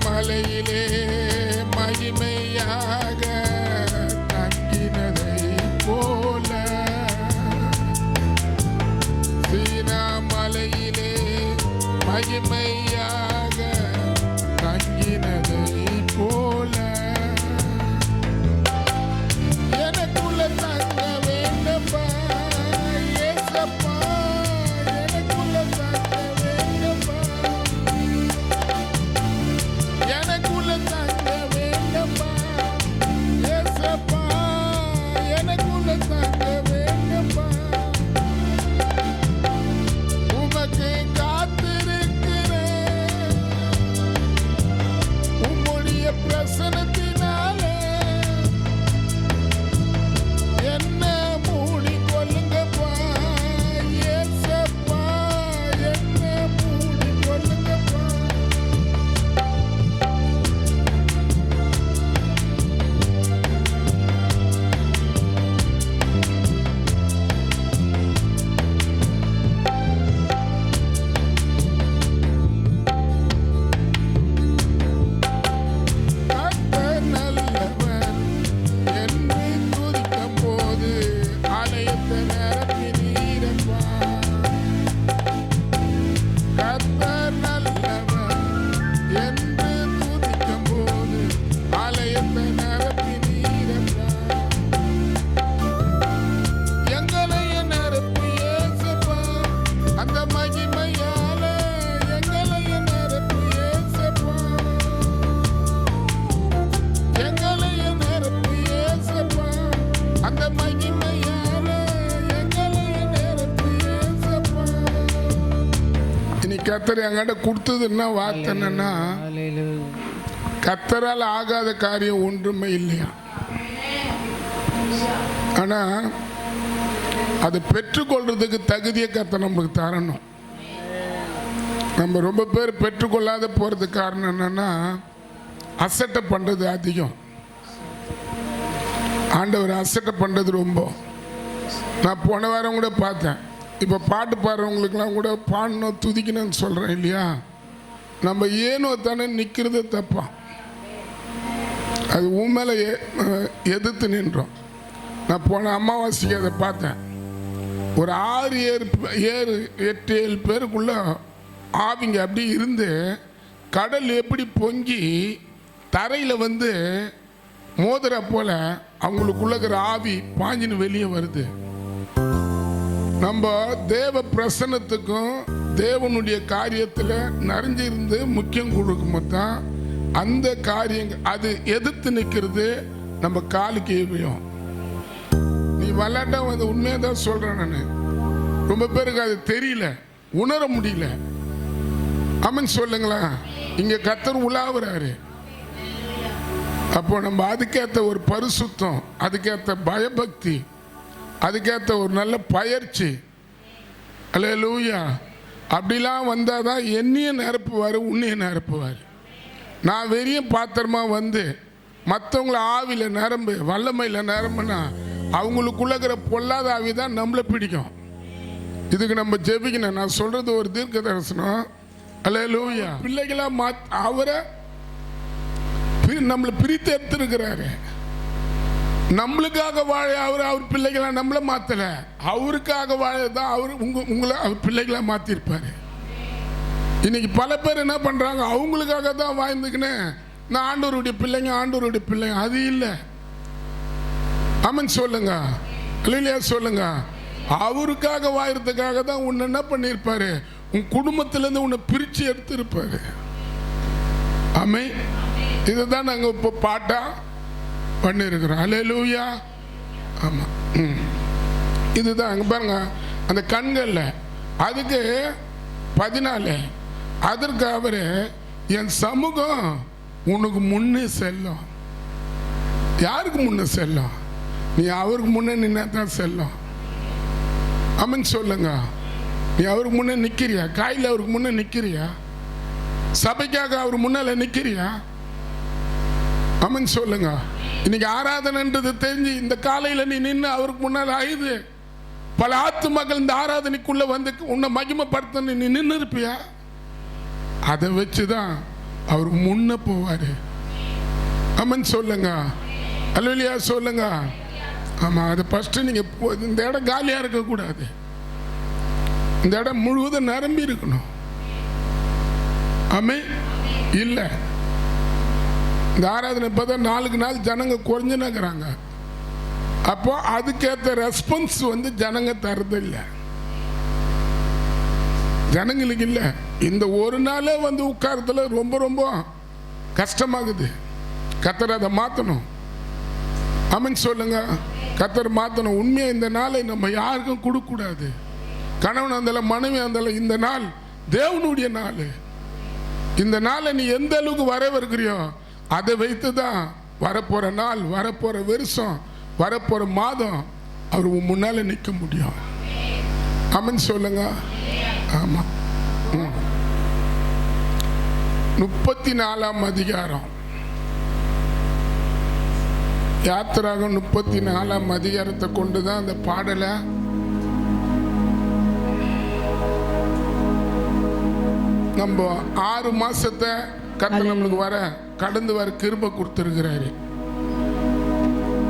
மலையிலே மகிமையாக தங்கினதை போல, சீனா மலையிலே மகிமையாக தங்கினதை போல எனக்குள்ள தங்க வேண்டப்பா ஏசப்பா, எனக்குள்ள தங்க வேண்டப்பா, எனக்குள்ள தங்க வேண்டப்பா ஏசப்பா, எனக்குள்ள தங்க வேண்டப்பா. உமக்கு காத்திருக்கிறேன், உம்முடைய பிரசனத்தினாலே என்ன மூடிக்கொள்ளுங்கப்பா ஏசப்பா, என்ன மூடிக்கொள்ளுங்கப்பா. கர்த்தர் நல்லவர் என்று துதிக்கும் போது ஆலயத்தை நிரப்பினீரப்பா. கர்த்தர் நல்லவர் என்று துதிக்கும் போது ஆலயத்தை நிரப்பினீரப்பா. எங்களையும் நிரப்பி ஏசப்பா, அந்த மகிமையால எங்களையும் நிரப்பி ஏசப்பா, எங்களையும் நிரப்பி ஏசப்பா, அந்த மகிமையால எங்களையும் நிரப்பி ஏசப்பா. இன்னைக்கு கர்த்தர் என்கிட்ட கொடுத்தது என்ன வார்த்தை என்னன்னா, கர்த்தரால் ஆகாத காரியம் ஒன்றுமே இல்லையா. ஆனா அதை பெற்றுக்கொள்றதுக்கு தகுதியை கர்த்தர் நமக்கு தரணும். நம்ம ரொம்ப பேர் பெற்றுக்கொள்ளாத போறதுக்கு காரணம் என்னன்னா, அசட்டை பண்றது அதிகம். ஆண்டவர் அசட்டை பண்றது ரொம்ப. நான் போன வாரம் கூட பார்த்தேன். இப்போ பாட்டு பாடுறவங்களுக்கெல்லாம் கூட பாடணும் துதிக்கணும்னு சொல்கிறேன் இல்லையா. நம்ம ஏனோ தானே நிற்கிறது தப்பா, அது உன் மேலே எதிர்த்து நின்றோம். நான் போன அமாவாசைக்கு அதை பார்த்தேன். ஒரு 6-7 பேருக்குள்ள ஆவிங்க அப்படி இருந்து கடல் எப்படி பொங்கி தரையில் வந்து மோதிர போல அவங்களுக்குள்ள இருக்கிற ஆவி பாஞ்சின்னு வெளியே வருது. நம்ம தேவ பிரசன்னத்துக்கும் தேவனுடைய காரியத்தில் நிறைஞ்சிருந்து முக்கியம் கொடுக்கும் தான் அந்த காரியங்கள் அது எதிர்த்து நிற்கிறது நம்ம காலுக்கு ஏவியும். நீ விளையாட்டா வந்து உண்மையை தான் சொல்கிறேன். நான் ரொம்ப பேருக்கு அது தெரியல, உணர முடியல. ஆமென் சொல்லுங்களா. இங்கே கர்த்தர் உலாவுறாரு. அப்போ நம்ம அதுக்கேற்ற ஒரு பரிசுத்தம், அதுக்கேற்ற பயபக்தி, அதுக்கேற்ற ஒரு நல்ல பயிற்சி, அல்லேலூயா, அப்படிலாம் வந்தால் தான் என்னையும் நிரப்புவார், உன்னையும் நிரப்புவார். நான் வெறிய பாத்திரமா வந்து மற்றவங்கள ஆவியில் நிரம்பு வல்லமையில் நிரம்புனா அவங்களுக்குள்ள இருக்கிற பொல்லாத ஆவி தான் நம்மளை பிடிக்கும். இதுக்கு நம்ம ஜெபிக்கணும். நான் சொல்றது ஒரு தீர்க்க தரிசனம். அல்லேலூயா. பிள்ளைகளா அவரை நம்மளை பிரித்து எடுத்திருக்கிறாரு. நம்மளுக்காக வாழ அவர் பிள்ளைகளா நம்மளை மாத்தல, அவருக்காக வாழதான் அவர் உங்களை அவர் பிள்ளைகளா மாத்திருப்பாரு. இன்னைக்கு பல பேர் என்ன பண்றாங்க, அவங்களுக்காக தான் வாழ்ந்துக்கின்னு நான் ஆண்டவருடைய பிள்ளைங்க. அது இல்லை. ஆமென் சொல்லுங்க, இல்லையா சொல்லுங்க. அவருக்காக வாழறதுக்காக தான் உன்னை என்ன பண்ணிருப்பாரு, உன் குடும்பத்திலேருந்து உன்னை பிரிச்சு எடுத்திருப்பாரு. ஆமென். இதுதான் நாங்கள் இப்போ பாட்டா பண்ணிருக்கிறோம். அல்லேலூயா. ஆமா, இதுதான் அங்கே பாருங்க அந்த கண்கள்ல அதுக்கு 14 அதற்கு அவரு என் சமூகம் உனக்கு முன்னே செல்லும். யாருக்கு முன்னே செல்லும்? நீ அவருக்கு முன்னே நின்னா தான் செல்லும். ஆமென் சொல்லுங்க. நீ அவருக்கு முன்னே நிற்கிறியா? காயில் அவருக்கு முன்னே நிற்கிறியா? சபைக்காக அவர் முன்னால நிற்கிறியா? ஆமென் சொல்லுங்க. இன்னைக்கு ஆராதனைன்றது தெரிஞ்சு இந்த காலையில் நீ நின்று அவருக்கு முன்னால் ஆயுது பல ஆத்துமக்கள் இந்த ஆராதனைக்குள்ள வந்து உன்னை மகிமைப்படுத்த நீ நின்று இருப்பியா? அதை வச்சுதான் அவர் முன்ன போவாரு. ஆமென் சொல்லுங்க. அல்லேலூயா சொல்லுங்க. ஆமா, அது ஃபர்ஸ்ட் நீங்க இந்த இடம் காலியா இருக்கக்கூடாது. இந்த இடம் முழுவதும் நிரம்பி இருக்கணும். ஆமென். இல்லை இந்த ஆராதனை பார்த்தா நாளுக்கு நாள் ஜனங்க குறைஞ்சுனாங்கிறாங்க. அப்போ அதுக்கேற்ற ரெஸ்பான்ஸ் ஜனங்க தரது இல்லை, ஜனங்களுக்கு இல்லை. இந்த ஒரு நாளே உட்காரத்துல ரொம்ப ரொம்ப கஷ்டமாகுது. கர்த்தர் அதை மாற்றணும். ஆமென் சொல்லுங்க. கர்த்தர் மாற்றணும். உண்மையாக இந்த நாளை நம்ம யாருக்கும் கொடுக்கக்கூடாது. கணவன் இருந்தாலும் மனைவி இருந்தாலும் இந்த நாள் தேவனுடைய நாள். இந்த நாளை நீ எந்த அளவுக்கு வரவேற்கிறியோ அதை வைத்து தான் வரப்போற நாள், வரப்போற வருஷம், வரப்போற மாதம் அவர் முன்னால நிற்க முடியும். ஆமென் சொல்லுங்க. ஆமா. 34ஆம் அதிகாரம், யாத்திராகம் 34ஆம் அதிகாரத்தை கொண்டுதான் அந்த பாடலை நம்ம 6 மாசத்தை கர்த்தர் நம்மளுக்கு வர கடந்து வர கிருபை கொடுத்திருக்கிறாரு.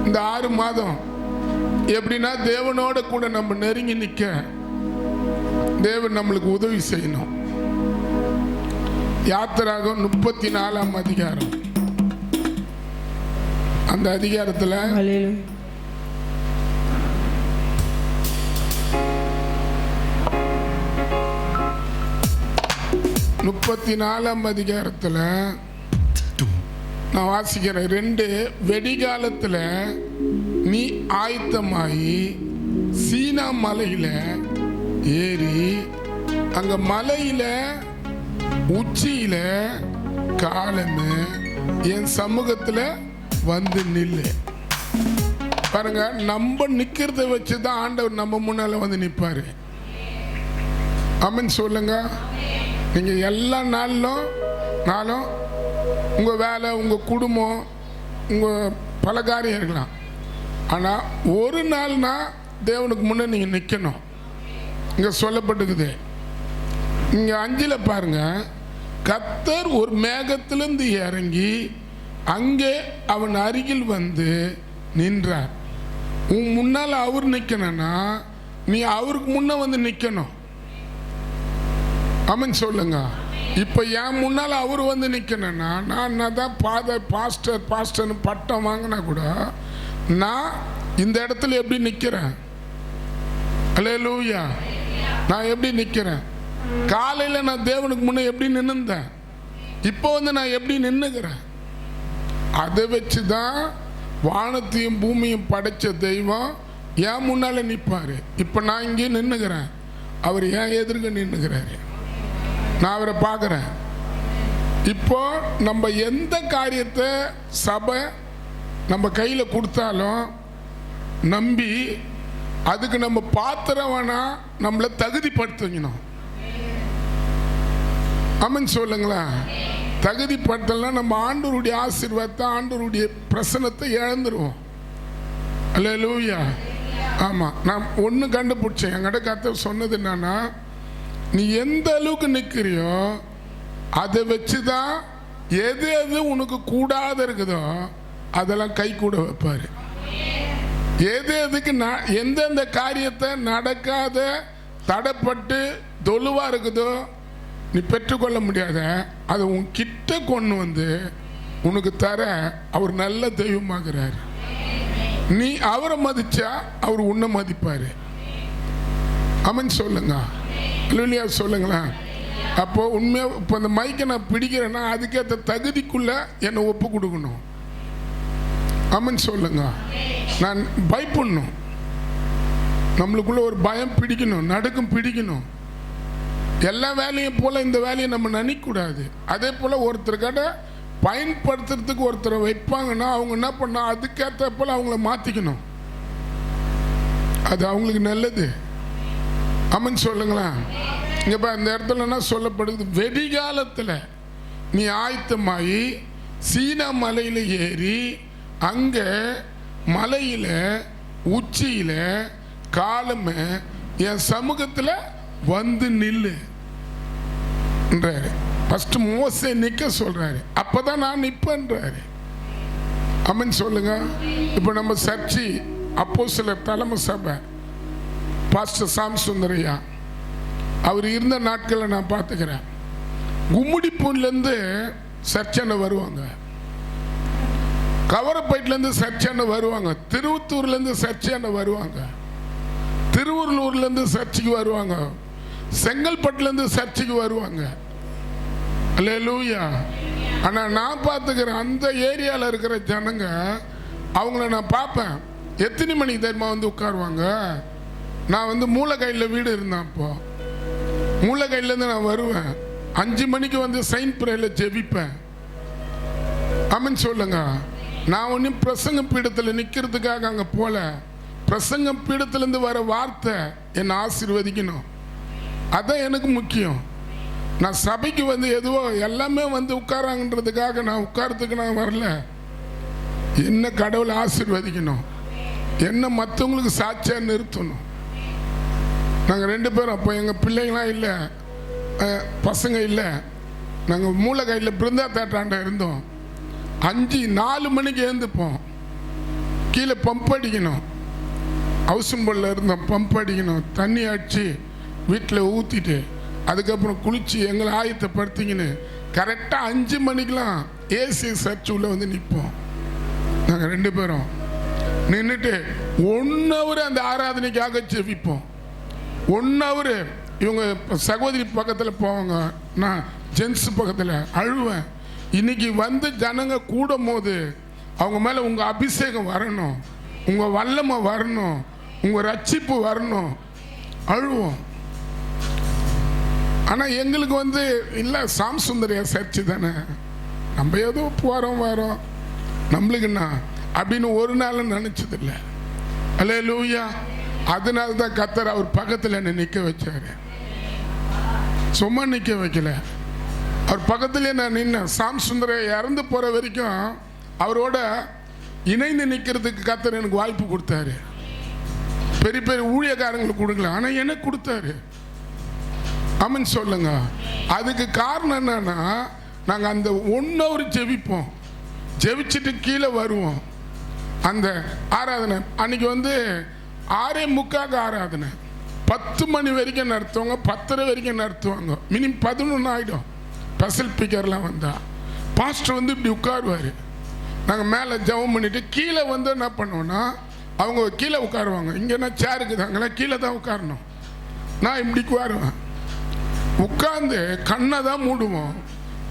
இந்த 6 மாதம் எப்படின்னா தேவனோட கூட நம்ம நெருங்கி நிற்க தேவன் நம்மளுக்கு உதவி செய்யணும். யாத்திராகம் 34ஆம் அதிகாரம், அந்த அதிகாரத்தில் 34ஆம் அதிகாரத்தில் நான் வாசிக்கிறேன். 2 வெடிகாலத்தில் நீ ஆயத்தமாயி சீனா மலையில ஏறி அங்க மலையில உச்சியில காலமே என் சமூகத்தில் நில்லு. பாருங்க, நம்ம நிக்கிறத வச்சுதான் ஆண்டவர் நம்ம முன்னால நிற்பாரு. ஆமென் சொல்லுங்க. நீங்க எல்லா நாளும் உங்க வேலை, உங்க குடும்பம், உங்க பல காரியம் இருக்கலாம். ஆனா ஒரு நாள்னா தேவனுக்கு முன்னே நீங்க நிக்கணும். இங்க சொல்லப்பட்டிருக்குது. இங்க 5ல் பாருங்க, கர்த்தர் ஒரு மேகத்திலிருந்து இறங்கி அங்கே அவன் அருகில் நின்றார். உன் முன்னால அவர் நிக்கணும்னா நீ அவருக்கு முன்ன நிக்கணும். ஆமென் சொல்லுங்க. இப்ப என் முன்னால அவர் நிக்கணும்னா நான் தான் பாஸ்டர் பட்டம் வாங்கினா கூட நான் இந்த இடத்துல எப்படி நிக்கிறேன்? அல்லேலூயா. நான் எப்படி நிக்கிறேன்? காலையில நான் தேவனுக்கு முன்ன எப்படி நின்னுந்தேன், இப்போ நான் எப்படி நின்னுக்கிறேன்? அதை வச்சுதான் வானத்தையும் பூமியும் படைச்ச தெய்வம் என் முன்னால நிற்பாரு. இப்ப நான் இங்கே நின்னுக்கிறேன், அவர் ஏன் எதிர்க்க நின்னுக்கிறாரு, நான் அவரை பார்க்குறேன். இப்போ நம்ம எந்த காரியத்தை சபை நம்ம கையில் கொடுத்தாலும் நம்பி அதுக்கு நம்ம பாத்திரம் வேணா நம்மளை தகுதிப்படுத்தணும். ஆமென் சொல்லுங்களா. தகுதிப்படுத்தலாம் நம்ம ஆண்டவருடைய ஆசீர்வாதத்தை, ஆண்டவருடைய பிரசன்னத்தை இழந்துருவோம். அல்லேலூயா. ஆமாம், நான் ஒன்று கண்டுபிடிச்சேன். என்கிட்ட கர்த்தர் சொன்னது என்னன்னா, நீ எந்த அளவுக்கு நிற்கிறியோ அதை வச்சுதான் எது எது உனக்கு கூடாத இருக்குதோ அதெல்லாம் கை கூட வைப்பாரு. எது எதுக்கு எந்தெந்த காரியத்தை நடக்காத தடைப்பட்டு தொழுவா இருக்குதோ நீ பெற்றுக்கொள்ள முடியாத அதை உன் கிட்ட கொண்டு உனக்கு தர அவர் நல்ல தெய்வமாகிறார். நீ அவரை மதிச்சா அவர் உன்னை மதிப்பாரு. ஆமென் சொல்லுங்க. இல்லையா சொல்லுங்களா. அப்போ உண்மையா இப்போ இந்த மைக்கை நான் பிடிக்கிறேன்னா அதுக்கேற்ற தகுதிக்குள்ள என்னை ஒப்பு கொடுக்கணும். ஆமென் சொல்லுங்க. நான் பயப்படணும், நம்மளுக்குள்ள ஒரு பயம் பிடிக்கணும், நடுக்கம் பிடிக்கணும். எல்லா வேலையும் போல இந்த வேலையை நம்ம நினைக்கக்கூடாது. அதே போல ஒருத்தர்கிட்ட பயன்படுத்துறதுக்கு ஒருத்தரை வைப்பாங்கன்னா அவங்க என்ன பண்ணா அதுக்கேற்ற போல அவங்கள மாத்திக்கணும். அது அவங்களுக்கு நல்லது. ஆமென் சொல்லுங்களா. இங்கப்பா இந்த இடத்துல என்ன சொல்லப்படுது, வெடிகாலத்தில் நீ ஆயத்தமாயி சீனா மலையில ஏறி அங்க மலையில உச்சியில காலமே என் சமூகத்தில் நில்லு என்றாரு. ஃபர்ஸ்ட் மோசே நிற்க சொல்றாரு, அப்பதான் நான் நிற்பேன்றாரு. அமன் சொல்லுங்க. இப்போ நம்ம சர்ச்சி அப்போஸ்தலர் தலைமை சபை பாஸ்டர் சாம் சுந்தரையா அவர் இருந்த நாட்களை நான் பார்த்துக்கிறேன். கும்மிடிப்பூன்லேருந்து சர்ச்சனை வருவாங்க, கவரப்பேட்டிலேருந்து சர்ச்சனை வருவாங்க, திருவத்தூர்லேருந்து சர்ச்சனை வருவாங்க, திருவள்ளூர்லேருந்து சர்ச்சுக்கு வருவாங்க, செங்கல்பட்டுலேருந்து சர்ச்சுக்கு வருவாங்க. அல்லேலூயா. ஆனால் நான் பார்த்துக்கிறேன் அந்த ஏரியாவில் இருக்கிற ஜனங்க அவங்கள நான் பார்ப்பேன். எத்தனை மணிக்கு தெரியுமா வந்து உட்காருவாங்க? நான் வந்து மூலகையில் வீடு இருந்தேன். அப்போ மூலகையிலேருந்து நான் வருவேன், 5 மணிக்கு வந்து சைன் பிரேயில் ஜெபிப்பேன். ஆமென் சொல்லுங்க. நான் ஒன்றும் பிரசங்க பீடத்தில் நிற்கிறதுக்காக அங்கே போல. பிரசங்க பீடத்திலேருந்து வர வார்த்தை என்னை ஆசீர்வதிக்கணும், அதான் எனக்கு முக்கியம். நான் சபைக்கு வந்து எதுவோ எல்லாமே வந்து உட்காராங்கன்றதுக்காக நான் உட்காரத்துக்கு நான் வரல. என்ன கடவுளை ஆசீர்வதிக்கணும், என்ன மற்றவங்களுக்கு சாட்சியாக நிறுத்தணும். நாங்கள் 2 பேரும் அப்போ எங்கள் பிள்ளைங்களாம் இல்லை, பசங்க இல்லை. நாங்கள் மூலகையில் பிருந்தா தேட்டாண்ட இருந்தோம். 4 மணிக்கு எழுந்துப்போம், கீழே பம்ப் அடிக்கணும். ஹவுசன்போர்டில் இருந்தோம், பம்ப் அடிக்கணும், தண்ணி அடித்து வீட்டில் ஊற்றிட்டு அதுக்கப்புறம் குளித்து எங்களை ஆயத்தப்படுத்திங்கன்னு கரெக்டாக 5 மணிக்கெலாம் ஏசி சர்ச் உள்ள வந்து நிற்போம். நாங்கள் 2 பேரும் நின்றுட்டு 1 ஹவர் அந்த ஆராதனைக்காக ஜெபிப்போம். 1 ஹவர். இவங்க சகோதரி பக்கத்தில் போவாங்க, நான் ஜென்ஸ் பக்கத்தில் அழுவேன். இன்னைக்கு வந்து ஜனங்க கூடும் போது அவங்க மேலே உங்கள் அபிஷேகம் வரணும், உங்கள் வல்லமை வரணும், உங்கள் ரட்சிப்பு வரணும், அழுவோம். ஆனால் எங்களுக்கு வந்து இல்லை, சாம் சுந்தரியா சர்ச்சு தானே, நம்ம ஏதோ போகிறோம் வரோம், நம்மளுக்குண்ணா அப்படின்னு ஒரு நாளும் நினச்சதில்லை. அல்லேலூயா. அதனால தான் கர்த்தர் அவர் பக்கத்தில் என்னை நிற்க வச்சார். சும்மா நிற்க வைக்கல, அவர் பக்கத்துலேயே நான் நின்னேன். சாம் சுந்தரையா இறந்து போகிற வரைக்கும் அவரோட இணைந்து நிற்கிறதுக்கு கர்த்தர் எனக்கு வாய்ப்பு கொடுத்தாரு. பெரிய பெரிய ஊழியக்காரங்களுக்கு கொடுக்கல, ஆனால் எனக்கு கொடுத்தாரு. ஆமென் சொல்லுங்க. அதுக்கு காரணம் என்னன்னா, நாங்கள் அந்த 1 ஹவர் ஜெபிப்போம், ஜெபிச்சுட்டு கீழே வருவோம். அந்த ஆராதனை அன்னைக்கு வந்து 6:45 ஆராதனை, 10 மணி வரைக்கும் நடத்துவாங்க, 10:30 வரைக்கும் நடத்துவாங்க, மினிமம் 11 ஆகிடும். ஸ்பெஷல் ஸ்பீக்கர்லாம் வந்தால் பாஸ்டர் வந்து இப்படி உட்காருவார். நாங்கள் மேலே ஜெபம் பண்ணிவிட்டு கீழே வந்து என்ன பண்ணுவோன்னா, அவங்க கீழே உட்காருவாங்க. இங்கேனா சேருக்கு தாங்கலாம் கீழே தான் உட்காரணும். நான் இப்படி உட்காருவேன், உட்கார்ந்து கண்ணை தான் மூடுவோம்.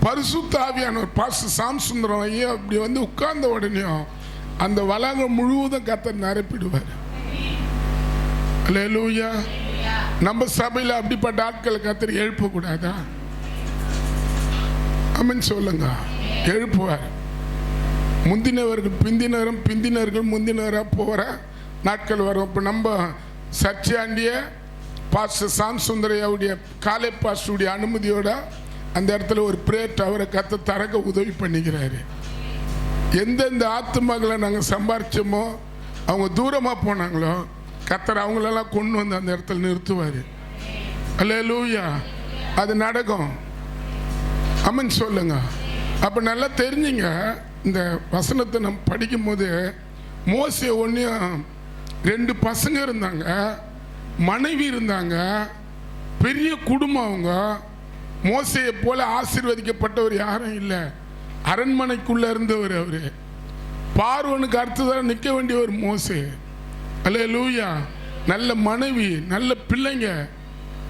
பரிசுத்த ஆவியானவர் பாஸ்டர் சாம் சுந்தரம் ஐயா அப்படி வந்து உட்கார்ந்த உடனேயும் அந்த வளாகம் முழுவதும் கர்த்தர் நிரப்பிடுவார். அல்லேலூயா. நம்ம சபையில் அப்படிப்பட்ட ஆட்களை கர்த்தர் எழுப்பக்கூடாதா? ஆமென் சொல்லுங்க. எழுப்புவார். முந்தினவர்கள் பிந்தினரும் பிந்தினர்கள் முந்தினவராக போகிற நாட்கள் வரும். இப்போ நம்ம சர்ச்சாண்டிய பாஸ்டர் சாம் சுந்தரையாவுடைய காலை பாஸ்டருடைய அனுமதியோட அந்த இடத்துல ஒரு பிரேயர் டவரை கர்த்தர் தரக்க உதவி பண்ணிக்கிறாரு. எந்தெந்த ஆத்துமகளை நாங்கள் சம்பாரிச்சோமோ, அவங்க தூரமாக போனாங்களோ, கர்த்தர் அவங்களெல்லாம் கொண்டு வந்து அந்த இடத்துல நிறுத்துவார். அல்லேலூயா. அது நடக்கும். ஆமென் சொல்லுங்க. அப்போ நல்லா தெரிஞ்சுங்க, இந்த வசனத்தை நம்ம படிக்கும் போது மோசே ஒன்றையும் 2 பசங்க இருந்தாங்க, மனைவி இருந்தாங்க, பெரிய குடும்பம். அவங்க மோசையை போல ஆசீர்வதிக்கப்பட்டவர் யாரும் இல்லை. அரண்மனைக்குள்ளே இருந்தவர் அவர். பார்வோனுக்கு அடுத்ததாக நிற்க வேண்டியவர் மோசே. அல்லேலூயா. நல்ல மனைவி, நல்ல பிள்ளைங்க,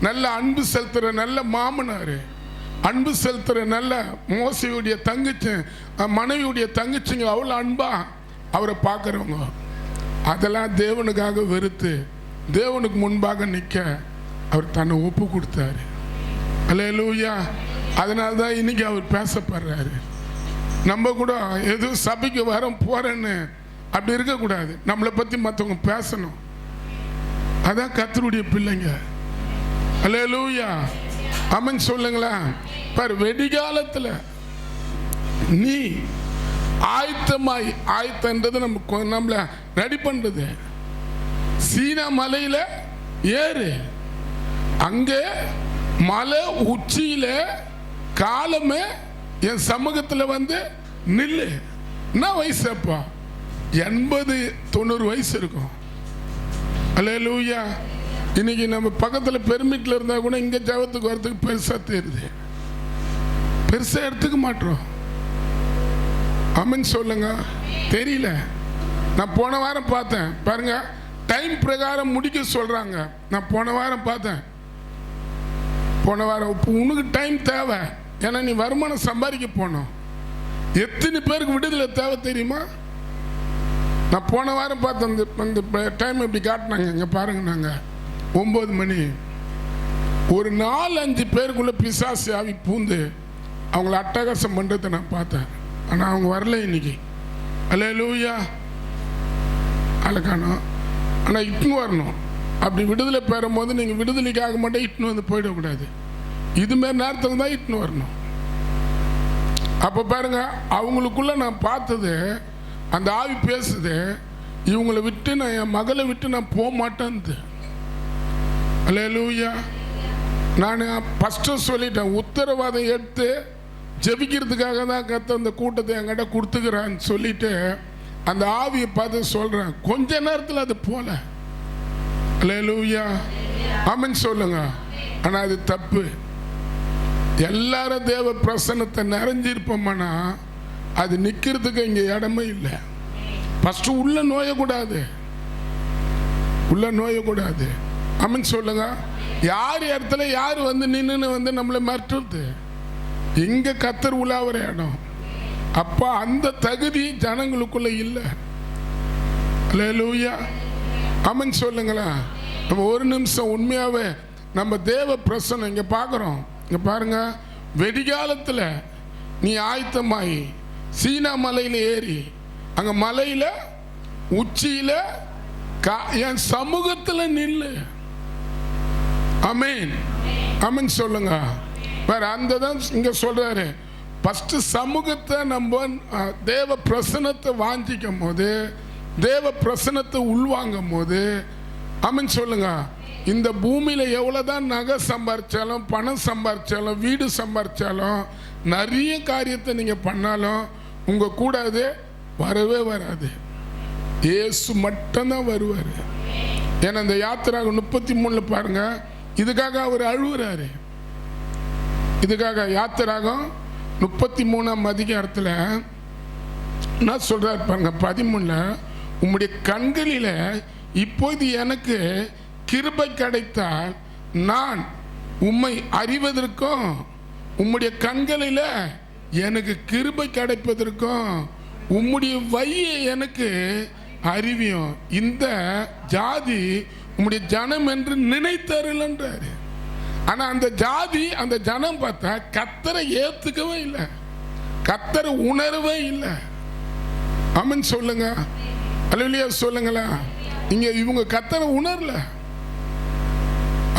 நல்ல அன்பு செலுத்துகிற நல்ல மாமனார், அன்பு செலுத்துகிற நல்ல மோசையுடைய தங்கச்சி, மனைவியுடைய தங்கச்சிங்க அவ்வளோ அன்பா அவரை பார்க்குறவங்க. அதெல்லாம் தேவனுக்காக வெறுத்து தேவனுக்கு முன்பாக நிற்க அவர் தன்னை ஒப்பு கொடுத்தாரு. அல்லேலூயா. அதனால தான் இன்னைக்கு அவர் பேசப்படுறாரு. நம்ம கூட எதுவும் சபைக்கு வரோம் போகிறேன்னு அப்படி இருக்கக்கூடாது. நம்மளை பற்றி மற்றவங்க பேசணும். அதான் கர்த்தருடைய பிள்ளைங்க. அல்லேலூயா. ஆமென் சொல்லுங்களேன். பார், வெடிகாலத்தில் நீ ஆயத்தன்றது நம்மளை ரெடி பண்ணுறது. சீனா மலையில் ஏறு, அங்கே மலை உச்சியில் காலமே என் சமூகத்தில் வந்து நில்லு. என்ன வயசு அப்பா? 80-90 வயசு இருக்கும். அல்லேலூயா. இன்னைக்கு நம்ம பக்கத்தில் பெர்மிட்ல இருந்தா கூட இங்க ஜெபத்துக்கு வரதுக்கு பெருசா தெரியுது, பெருசா எடுத்துக்க மாட்டோம். ஆமென் சொல்லுங்க. தெரியல. நான் போன வாரம் பார்த்தேன் பாருங்க, டைம் பிரகாரம் முடிக்க சொல்றாங்க. நான் போன வாரம் பார்த்தேன். போன வாரம் உனக்கு டைம் தேவை, ஏன்னா நீ வருமானம் சம்பாதிக்க போனோம். எத்தனை பேருக்கு விடுதலை தேவை தெரியுமா? நான் போன வாரம் பார்த்தேன். அந்த டைம் எப்படி காட்டினாங்க இங்க பாருங்க. நாங்கள் 9 மணி ஒரு 4-5 பேருக்குள்ள பிசாசு ஆவி பூந்து அவங்கள அட்டகாசம் பண்றதை நான் பார்த்தேன். ஆனால் அவங்க வரல இன்னைக்கு. அல்லேலூயா. அழகானோம். ஆனால் இட்டுன்னு வரணும். அப்படி விடுதலை பெறும்போது நீங்கள் விடுதலைக்காக மட்டும் இட்டுன்னு வந்து போயிடக்கூடாது. இதுமாரி நேரத்தில் தான் இட்டுன்னு வரணும். அப்போ பாருங்க, அவங்களுக்குள்ள நான் பார்த்தது, அந்த ஆவி பேசுது, இவங்களை விட்டு நான் என் மகளை விட்டு நான் போக மாட்டேன்னு. அல்லேலூயா. நான் ஃபஸ்ட்டு சொல்லிட்டேன், உத்தரவாதம் எடுத்து ஜெபிக்கிறதுக்காக தான் கத்த அந்த கூட்டத்தை என்கிட்ட கொடுத்துக்கிறான்னு சொல்லிட்டு அந்த ஆவியை பார்த்து சொல்கிறேன். கொஞ்ச நேரத்தில் அது போல. அல்லேலூயா. ஆமென் சொல்லுங்க. ஆனால் அது தப்பு. எல்லாரும் தேவ பிரசன்னத்தை நிறைஞ்சிருப்போம்னா அது நிற்கிறதுக்கு இங்கே இடமே இல்லை. ஃபஸ்ட்டு உள்ள நோயக்கூடாது, உள்ள நோயக்கூடாது. ஆமென் சொல்லுங்க. யார் இடத்துல யார் வந்து நின்று வந்து நம்மளை மறுத்துறது? இங்கே கத்தர் உலாவற இடம். அப்போ அந்த தகுதி ஜனங்களுக்குள்ள இல்லை. அல்லேலூயா. ஆமென் சொல்லுங்களா. நம்ம ஒரு நிமிஷம் உண்மையாகவே நம்ம தேவ பிரசன்னம் இங்கே பார்க்குறோம். இங்கே பாருங்க, வெடிகாலத்தில் நீ ஆயத்தமாயி சீனா மலையில் ஏறி அங்கே மலையில் உச்சியில் என் சமூகத்தில் நில்லு. ஆமென். ஆமென் சொல்லுங்க. வேற அந்த தான் இங்கே சொல்றாரு. ஃபஸ்ட்டு சமூகத்தை நம்ம தேவ பிரசனத்தை வாஞ்சிக்கும் போது, தேவ பிரசனத்தை உள்வாங்கும் போது, ஆமென் சொல்லுங்க, இந்த பூமியில் எவ்வளோதான் நகை சம்பாரிச்சாலும், பணம் சம்பாரிச்சாலும், வீடு சம்பாரிச்சாலும், நிறைய காரியத்தை நீங்கள் பண்ணாலும் உங்கள் கூட அது வரவே வராது. இயேசு மட்டும்தான் வருவார். ஏன்னா இந்த யாத்திராகம் 33 பாருங்க, இதுக்காக அவர் அழுவுறாரு. இதுக்காக யாத்திராகம் 33ஆம் அதிகாரத்தில் என்ன சொல்றாரு பாருங்க, 13 உம்முடைய கண்களில் இப்போது எனக்கு கிருபை கிடைத்தால் நான் உம்மை அறிவதற்கும், உம்முடைய கண்களில் எனக்கு கிருபை கிடைப்பதற்கும், உம்முடைய வழியை எனக்கு அறிவியும். இந்த ஜாதி உம்முடைய ஜனம் என்று நினைத்தருள்ன்றாரு. ஆனா அந்த ஜாதி, அந்த ஜனம் பார்த்தா கத்தரை ஏத்துக்கவே இல்லை, கத்தரை உணரவே இல்லை. ஆமென் சொல்லுங்க. அல்லேலூயா சொல்லுங்களா. இங்க இவங்க கத்தரை உணரல.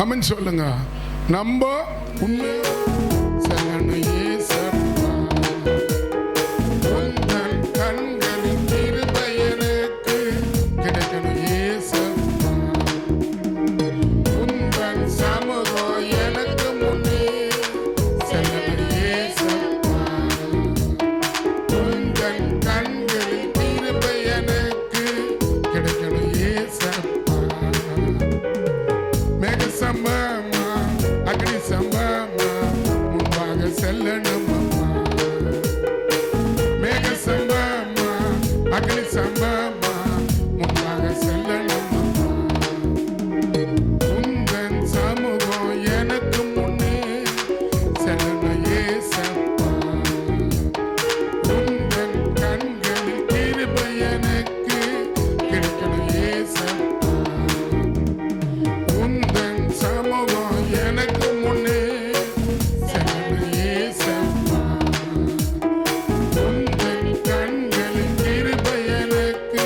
ஆமென் சொல்லுங்க. நம்ம உண்மை கண்களின் கிருபை எனக்கு கிடைக்கணும். ஏசப்பா உந்தன் சமூகம் எனக்கு முன்னே செல்லணும். ஏசப்பா உந்தன் கண்களின் கிருபை எனக்கு கிடைக்கணும். ஏசப்பா மேக சம்பமா அக்னி சம்பமா முன்பாக செல்லணும். மேக சம்பமா அக்னி சம்பமா முன்பாக செல்லணும். உந்தன் சமூகம் எனக்கு முன்னே செல்லணும். ஏசப்பா உந்தன் கண்களில் கிருபை எனக்கு கிடைக்கணும். ஏசப்பா உந்தன் சமூகம் எனக்கு முன்னே செல்லணும். ஏசப்பா உந்தன் கண்களில் கிருபை எனக்கு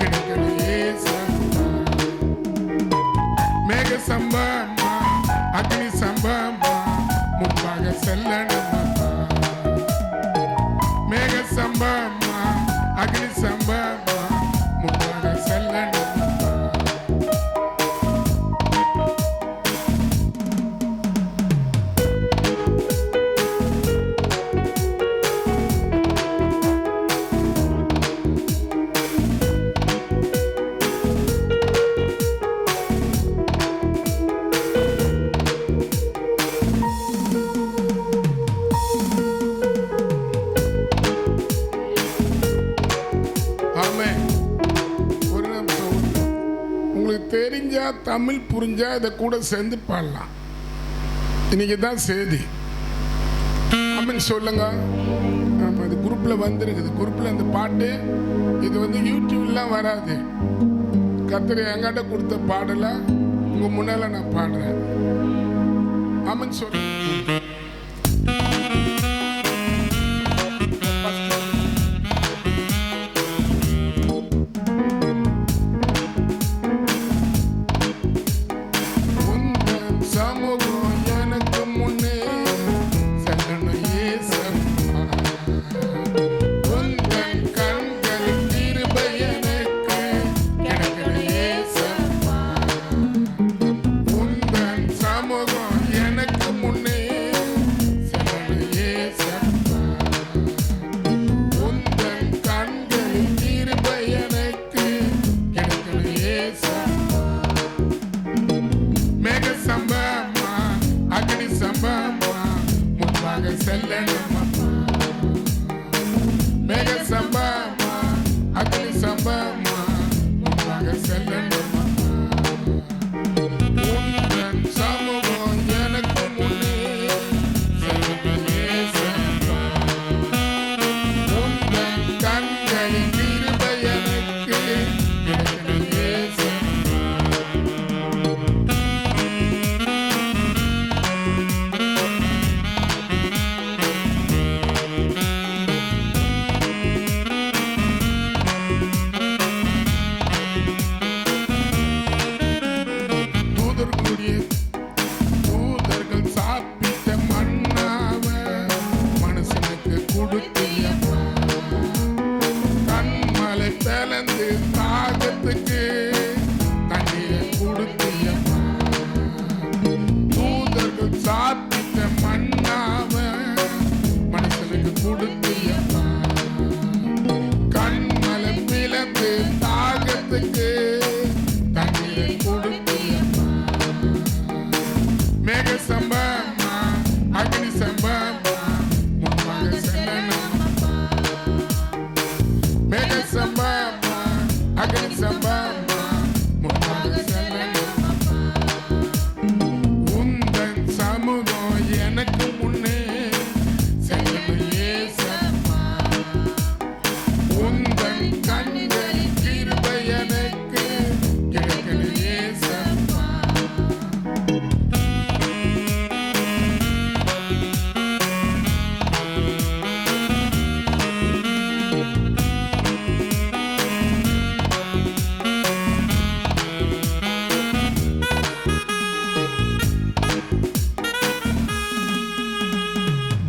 கிடைக்கணும். ஏசப்பா மேக சம்பமா அக்னி சம்பமா முன்பாக செல்லணும். மேக சம்பமா அக்னி சம்பமா முன்பாக செல்லணும். தெரிஞ்சா தமிழ் புரிஞ்சா இதை கூட சேர்ந்து பாடலாம். இன்னைக்கு தான் செய்தி. ஆமென் சொல்லுங்க. ஆமாம், இது குரூப்பில் வந்துருக்குது. குரூப்பில் அந்த பாட்டு இது வந்து யூடியூப்லாம் வராது. கர்த்தர் என்கிட்ட கொடுத்த பாடலை உங்கள் முன்னால் நான் பாடுறேன். ஆமென் சொல்லுங்க.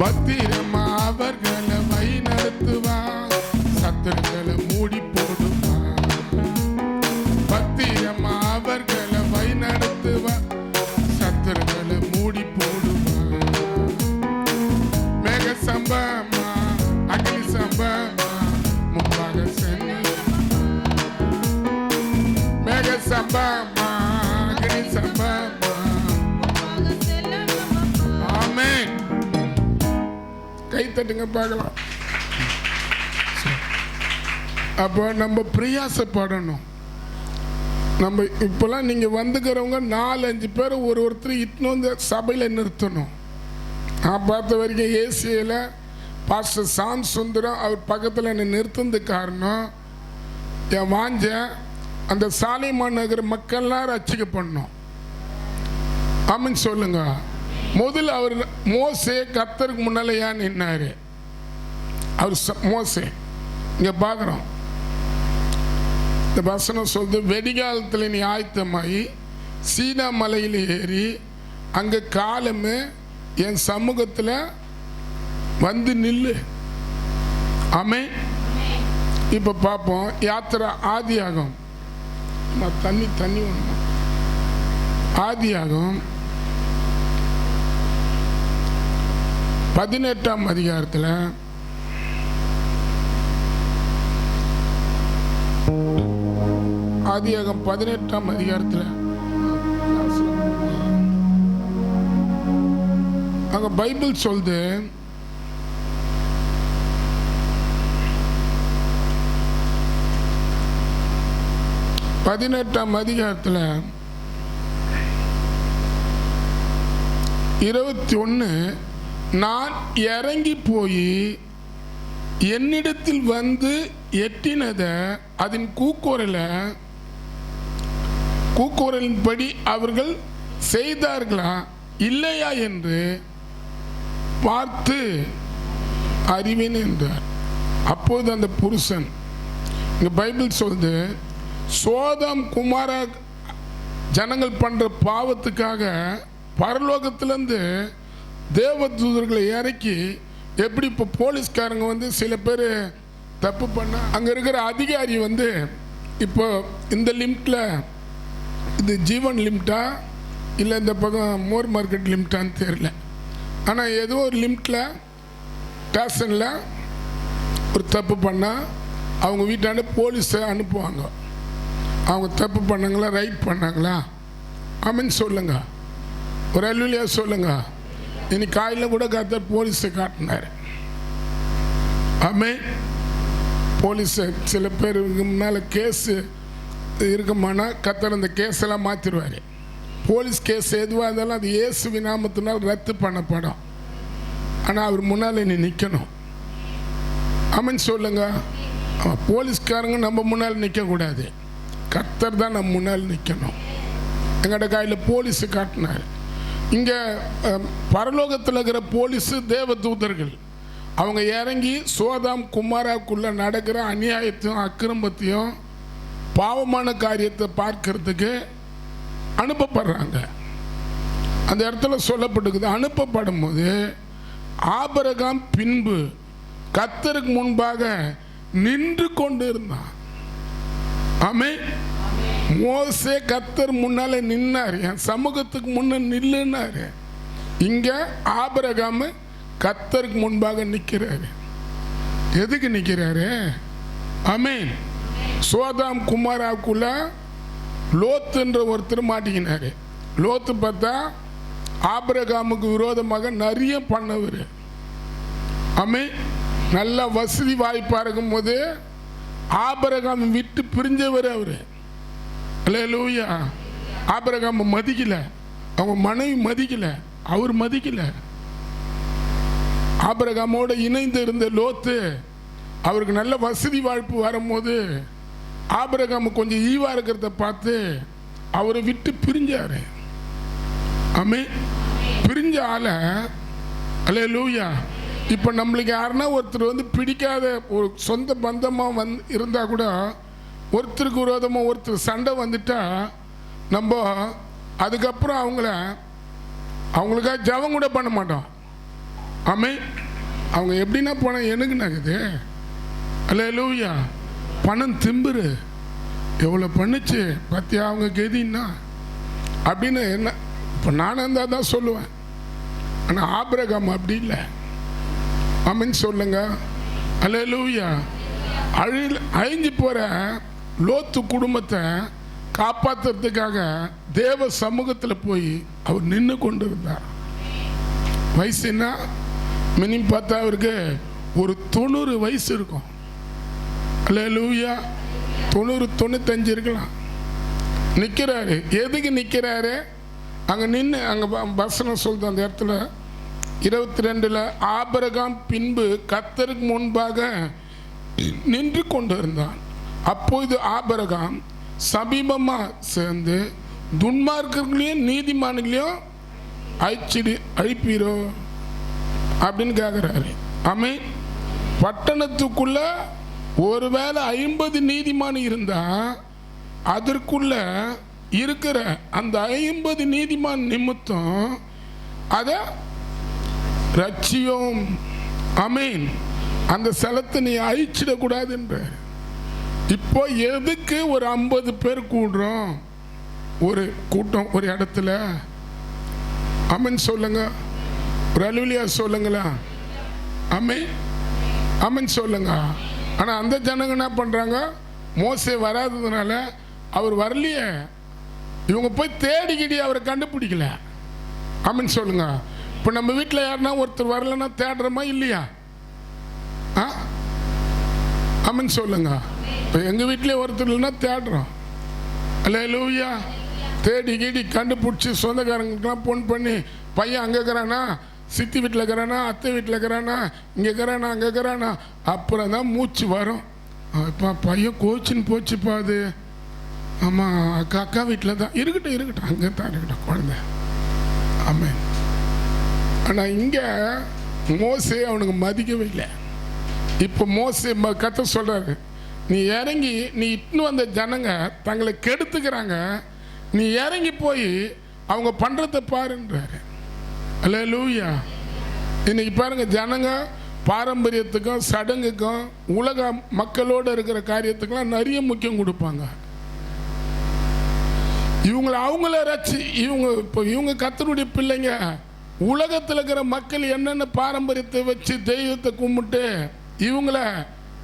பத்திரமா அவர்களை வழி நடத்துவார், சத்துருக்களை மூடி போடுவார். பத்திரமா அவர்களை வழி நடத்துவார், சத்துருக்களை மூடி போடுவார். மேக சம்பமா அக்னி சம்பமா முன்பாக சென்று, மேக சம்பமா அக்னி சம்பமா. ஆமென். கை தட்டுங்க பார்க்கலாம். அப்போ நம்ம பிரயாசப்படணும். நம்ம இப்போலாம் நீங்கள் வந்துக்கிறவங்க 4-5 பேர் ஒருத்தர் இட்டுன்னு வந்து சபையில் நிறுத்தணும். நான் பார்த்த வரைக்கும் ஏசியில் பாஸ்டர் சாம் சுந்தரம் அவர் பக்கத்தில் என்னை நிறுத்துனது காரணம் என் வாஞ்ச அந்த சாலைமான் நகர் மக்கள்லாம் ரட்சிக்கப்படணும். ஆமென் சொல்லுங்க. முதல்ல அவர் மோசே கர்த்தருக்கு முன்னால ஏன் நின்னாரு? அவர் மோசே இங்கே பார்க்குறோம். இந்த வசனம் சொல்லுது, வெடிகாலத்தில் நீ ஆயத்தமாகி சீனா மலையில் ஏறி அங்கே காலமே என் சமூகத்தில் வந்து நில்லு. ஆமென். இப்போ பார்ப்போம் யாத்திரை ஆதியாகம். தண்ணி ஒன்று. ஆதியாகம் 18ஆம் அதிகாரத்தில் ஆதியாகம் 18ஆம் அதிகாரத்தில் அங்க பைபிள் சொல்லுது, பதினெட்டாம் அதிகாரத்தில் 21, நான் இறங்கி போய் என்னிடத்தில் வந்து எட்டினத அதன் கூக்குரலின்படி அவர்கள் செய்தார்களா இல்லையா என்று பார்த்து அறிவேன் என்றார். அப்போது அந்த புருஷன், இங்க பைபிள் சொல்லுது, சோதம் குமார ஜனங்கள் பண்ற பாவத்துக்காக பரலோகத்திலிருந்து தேவதூதர்களை இறக்கி, எப்படி இப்போ போலீஸ்காரங்க வந்து சில பேர் தப்பு பண்ண அங்கே இருக்கிற அதிகாரி வந்து இப்போ இந்த லிமிட்டில், இது ஜீவன் லிமிட்டா இல்லை இந்த பக்கம் மோர் மார்க்கெட் லிமிட்டான்னு தெரியல, ஆனால் ஏதோ ஒரு லிமிட்டில் ஸ்டேஷனில் ஒரு தப்பு பண்ணால் அவங்க வீட்டாண்ட போலீஸை அனுப்புவாங்க. அவங்க தப்பு பண்ணாங்களா, ரைட் பண்ணாங்களா, ஆமென் சொல்லுங்க, ஒரு அல்லேலூயா சொல்லுங்க. இன்னைக்கு காலையில் கூட கர்த்தர் போலீஸை காட்டினார். ஆமென். போலீஸை சில பேருக்கு முன்னால் கேஸு இருக்குமானா கர்த்தர் அந்த கேஸெல்லாம் மாற்றிடுவார். போலீஸ் கேஸ் எதுவாக இருந்தாலும் அது இயேசுவின் நாமத்தினால் ரத்து பண்ணப்படும். ஆனால் அவர் முன்னால் நீ நிற்கணும். ஆமென் சொல்லுங்க. போலீஸ்காரங்க நம்ம முன்னால் நிற்கக்கூடாது, கர்த்தர் தான் நம்ம முன்னால் நிற்கணும். எங்கள்ட கையில் போலீஸு காட்டினார். இங்கே பரலோகத்தில் இருக்கிற போலீஸு தேவதூதர்கள், அவங்க இறங்கி சோதாம் குமாராக்குள்ளே நடக்கிற அநியாயத்தையும் அக்கிரமத்தையும் பாவமான காரியத்தை பார்க்கறதுக்கு அனுப்பப்படுறாங்க. அந்த இடத்துல சொல்லப்பட்டிருக்குது, அனுப்பப்படும் போது ஆபிரகாம் பின்பு கர்த்தருக்கு முன்பாக நின்று கொண்டு இருந்தான். ஆமென். மோசே கர்த்தர் முன்னால நின்னார், என் சமூகத்துக்கு முன்ன நில்லுன்னாரு. இங்க ஆபிரகாம் கர்த்தருக்கு முன்பாக நிற்கிறாரு. எதுக்கு நிற்கிறாரு? ஆமென். சோதாம் குமாராக்குள்ள லோத்துன்ற ஒருத்தர் மாட்டிக்கினாரு. லோத்து பார்த்தா ஆபிரகாமுக்கு விரோதமாக நிறைய பண்ணவர். ஆமென். நல்ல வசதி வாய்ப்பா இருக்கும் போது ஆபிரகாம் விட்டு பிரிஞ்சவர் அவரு. அல்லேலூயா. ஆபிரகாம் மதிக்கல, அவங்க மனைவி மதிக்கல, அவர் மதிக்கல. ஆபிரகாமோட இணைந்து இருந்த லோத்து அவருக்கு நல்ல வசதி வாய்ப்பு வரும்போது ஆபிரகாம் கொஞ்சம் ஈவா இருக்கிறத பார்த்து அவரை விட்டு பிரிஞ்சாரு. ஆமென். பிரிஞ்ச ஆள, அல்லேலூயா. இப்போ நம்மளுக்கு யாருன்னா ஒருத்தர் வந்து பிடிக்காத ஒரு சொந்த பந்தமாக இருந்தால் கூட, ஒருத்தருக்கு விரோதமாக ஒருத்தர் சண்டை வந்துட்டா நம்ம அதுக்கப்புறம் அவங்களுக்காக ஜெபம் கூட பண்ண மாட்டோம். ஆமென். அவங்க எப்படின்னா பணம் எனக்கு நகுது, அல்லேலூயா. பணம் திம்புரு, எவ்வளோ பண்ணுச்சு பத்தியா அவங்க கெதின்னா அப்படின்னு என்ன இப்போ நானும் இருந்தால் தான் சொல்லுவேன். ஆனால் ஆபிரகாம் அப்படி இல்லை. ஆமென் சொல்லுங்க, அல்லேலூயா. அழிஞ்சு போகிற லோத்து குடும்பத்தை காப்பாற்றுறதுக்காக தேவ சமூகத்தில் போய் அவர் நின்று கொண்டு இருந்தார். வயசு என்ன மினிமம் பார்த்தா அவருக்கு ஒரு 90 வயசு இருக்கும். அல்லேலூயா. 90-95 இருக்கலாம். நிற்கிறாரு. எதுக்கு நிற்கிறாரு? அங்கே நின்று அங்கே வசனம் சொல்லுது அந்த இடத்துல 22 ஆபிரகாம் பின்பு கர்த்தருக்கு முன்பாக நின்று கொண்டு இருந்தான். அப்போது ஆபிரகாம் சமீபமாக சேர்ந்து துன்மார்க்கர்களையும் நீதிமான்களையும் அழிப்பீரோ அப்படின்னு கேட்குறாரு. ஆமென். பட்டணத்துக்குள்ள ஒருவேளை 50 நீதிமான் இருந்தா அதற்குள்ள இருக்கிற அந்த 50 நீதிமான் நிமித்தம் அதை ரட்சியும். ஆமென். அந்த ஸ்தலத்தை நீ அழிச்சிடக்கூடாதுன்ற. இப்போ எதுக்கு ஒரு 50 பேர் கூடுறோம் ஒரு கூட்டம் ஒரு இடத்துல? ஆமென் சொல்லுங்க, ஒரு அல்லேலூயா சொல்லுங்களா. ஆமென். ஆமென் சொல்லுங்க. ஆனால் அந்த ஜனங்க என்ன பண்ணுறாங்க? மோசே வராததுனால அவர் வரலையே, இவங்க போய் தேடிக்கிடி அவரை கண்டுபிடிக்கல. ஆமென் சொல்லுங்க. இப்போ நம்ம வீட்டில் யாருன்னா ஒருத்தர் வரலன்னா தேடுறோமா இல்லையா? ஆமென் சொல்லுங்க. இப்போ எங்கள் வீட்டிலே ஒருத்தர் இல்லைன்னா தேடுறோம். அல்லேலூயா. தேடி கீடி கண்டுபிடிச்சி சொந்தக்காரங்களுக்கெல்லாம் ஃபோன் பண்ணி பையன் அங்கே இருக்கிறானா, சித்தி வீட்டில் இருக்கிறானா, அத்தை வீட்டில் இருக்கிறானா, இங்கே இருக்கிறானா, அங்கே இருக்கிறானா, அப்புறம் தான் மூச்சு வரும். இப்போ பையன் கோச்சின்னு போச்சுப்பா அது. ஆமாம், அக்கா வீட்டில் தான் இருக்கட்டும், அங்கே தான் இருக்கட்டும் குழந்தை. ஆமாம். ஆனால் இங்கே மோசே அவனுக்கு மதிக்கவே இல்லை. இப்போ மோசே கத்த சொல்கிறாரு, நீ இறங்கி நீ இட்டுன்னு வந்த ஜனங்க தங்களை கெடுத்துக்கிறாங்க, நீ இறங்கி போய் அவங்க பண்ணுறத பாருன்றாரு. அல்லேலூயா. இன்னைக்கு பாருங்க, ஜனங்க பாரம்பரியத்துக்கும் சடங்குக்கும் உலக மக்களோடு இருக்கிற காரியத்துக்கெல்லாம் நிறைய முக்கியம் கொடுப்பாங்க. அவங்கள ரச்சி இவங்க கர்த்தருடைய பிள்ளைங்க உலகத்தில் இருக்கிற மக்கள் என்னென்ன பாரம்பரியத்தை வச்சு தெய்வத்தை கும்பிட்டு இவங்கள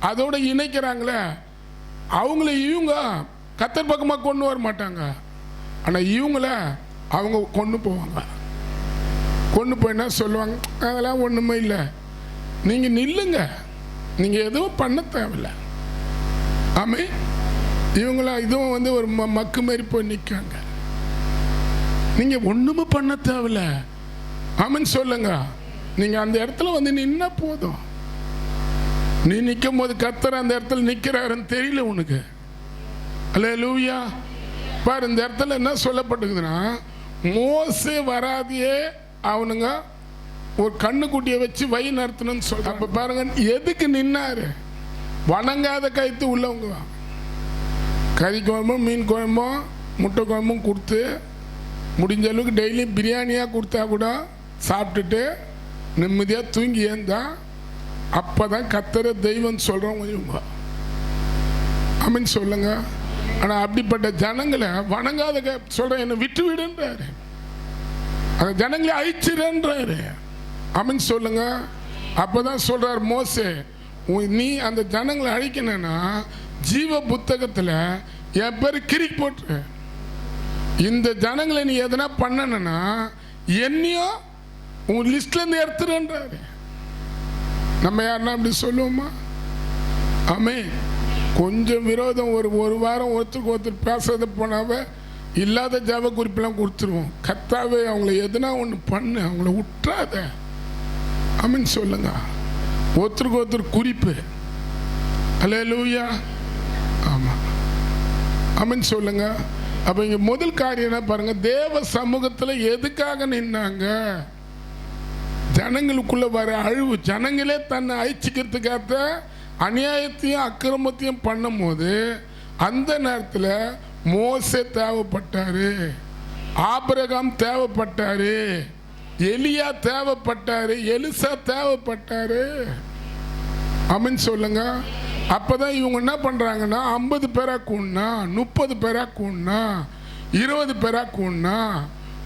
அதோட இணைக்கிறாங்களே, அவங்கள இவங்க கர்த்தர் பக்கமாக கொண்டு வர மாட்டாங்க. ஆனால் இவங்கள அவங்க கொண்டு போவாங்க. கொண்டு போய் என்ன சொல்லுவாங்க, அதெல்லாம் ஒன்றுமே இல்லை, நீங்கள் நில்லுங்க, நீங்கள் எதுவும் பண்ண தேவையில்லை. ஆமே. இவங்களாம் இதுவும் ஒரு மக்கு மாரி போய் நிற்காங்க. நீங்கள் ஒன்றுமே பண்ண தேவையில்ல. ஆமன்னு சொல்லுங்க. நீங்கள் அந்த இடத்துல நின்னா போதும். நீ நிற்கும் போது கர்த்தர் அந்த இடத்துல நிற்கிறாருன்னு தெரியல உனக்கு. அல்லேலூயா. பாரு, இந்த இடத்துல என்ன சொல்லப்பட்டிருக்குதுன்னா, மோசே வராதையே அவனுங்க ஒரு கண்ணுக்குட்டியை வச்சு வழி நடத்தணும்னு சொல்ற. அப்ப பாருங்க, எதுக்கு நின்னாரு? வணங்காத கைத்து உள்ளவங்க கறி குழம்பும் மீன் குழம்பும் முட்டை குழம்பும் கொடுத்து முடிஞ்ச அளவுக்கு டெய்லி பிரியாணியாக கொடுத்தா கூட சாப்பிட்டுட்டு நிம்மதியாக தூங்கி ஏந்தா அப்போ தான் கர்த்தரை தெய்வம் சொல்கிறவங்க இவங்க. ஆமீன் சொல்லுங்க. ஆனால் அப்படிப்பட்ட ஜனங்களை வணங்காத சொல்கிறேன், என்னை விட்டு விடுன்றாரு. அந்த ஜனங்களை அழிச்சிருன்றாரு. ஆமீன் சொல்லுங்க. அப்போ தான் சொல்கிறார் மோசே, நீ அந்த ஜனங்களை அழிக்கணும்னா ஜீவ புத்தகத்தில் என் பேர் கிறுக்கி போட்டு, இந்த ஜனங்களை நீ எதனா பண்ணனா என்னையும் உன் லிஸ்ட்லேருந்து எடுத்துருன்றாரு. நம்ம யாருன்னா அப்படி சொல்லுவோமா? ஆமே. கொஞ்சம் விரோதம் ஒரு வாரம் ஒருத்தருக்கு பேசுறது போனாவே இல்லாத ஜாப குறிப்பெல்லாம் கொடுத்துருவோம். கர்த்தாவே அவங்கள எதுனா ஒன்று பண்ணு, அவங்கள விட்டுறாத. ஆமீன் சொல்லுங்க. ஒருத்தருக்கு குறிப்பு. அல்லேலூயா. ஆமாம். ஆமீன் சொல்லுங்க. அப்போ இங்கே முதல் காரியம் என்ன பாருங்க, தேவ சமூகத்தில் எதுக்காக நின்னாங்க? ஜனங்களுக்குள்ள வர அழிவு, ஜனங்களே தன்னை அழிச்சிக்கிறதுக்காக அநியாயத்தையும் அக்கிரமத்தையும் பண்ணும் போது அந்த நேரத்தில் மோசே தேவைப்பட்டாரு, ஆபிரகாம் தேவைப்பட்டாரு, எலியா தேவைப்பட்டாரு, எலிசா தேவைப்பட்டாரு. ஆமீன் சொல்லுங்க. அப்பதான் இவங்க என்ன பண்றாங்கன்னா 50 பேரா கூடனா, 30 பேரா கூடனா, 20 பேரா கூடனா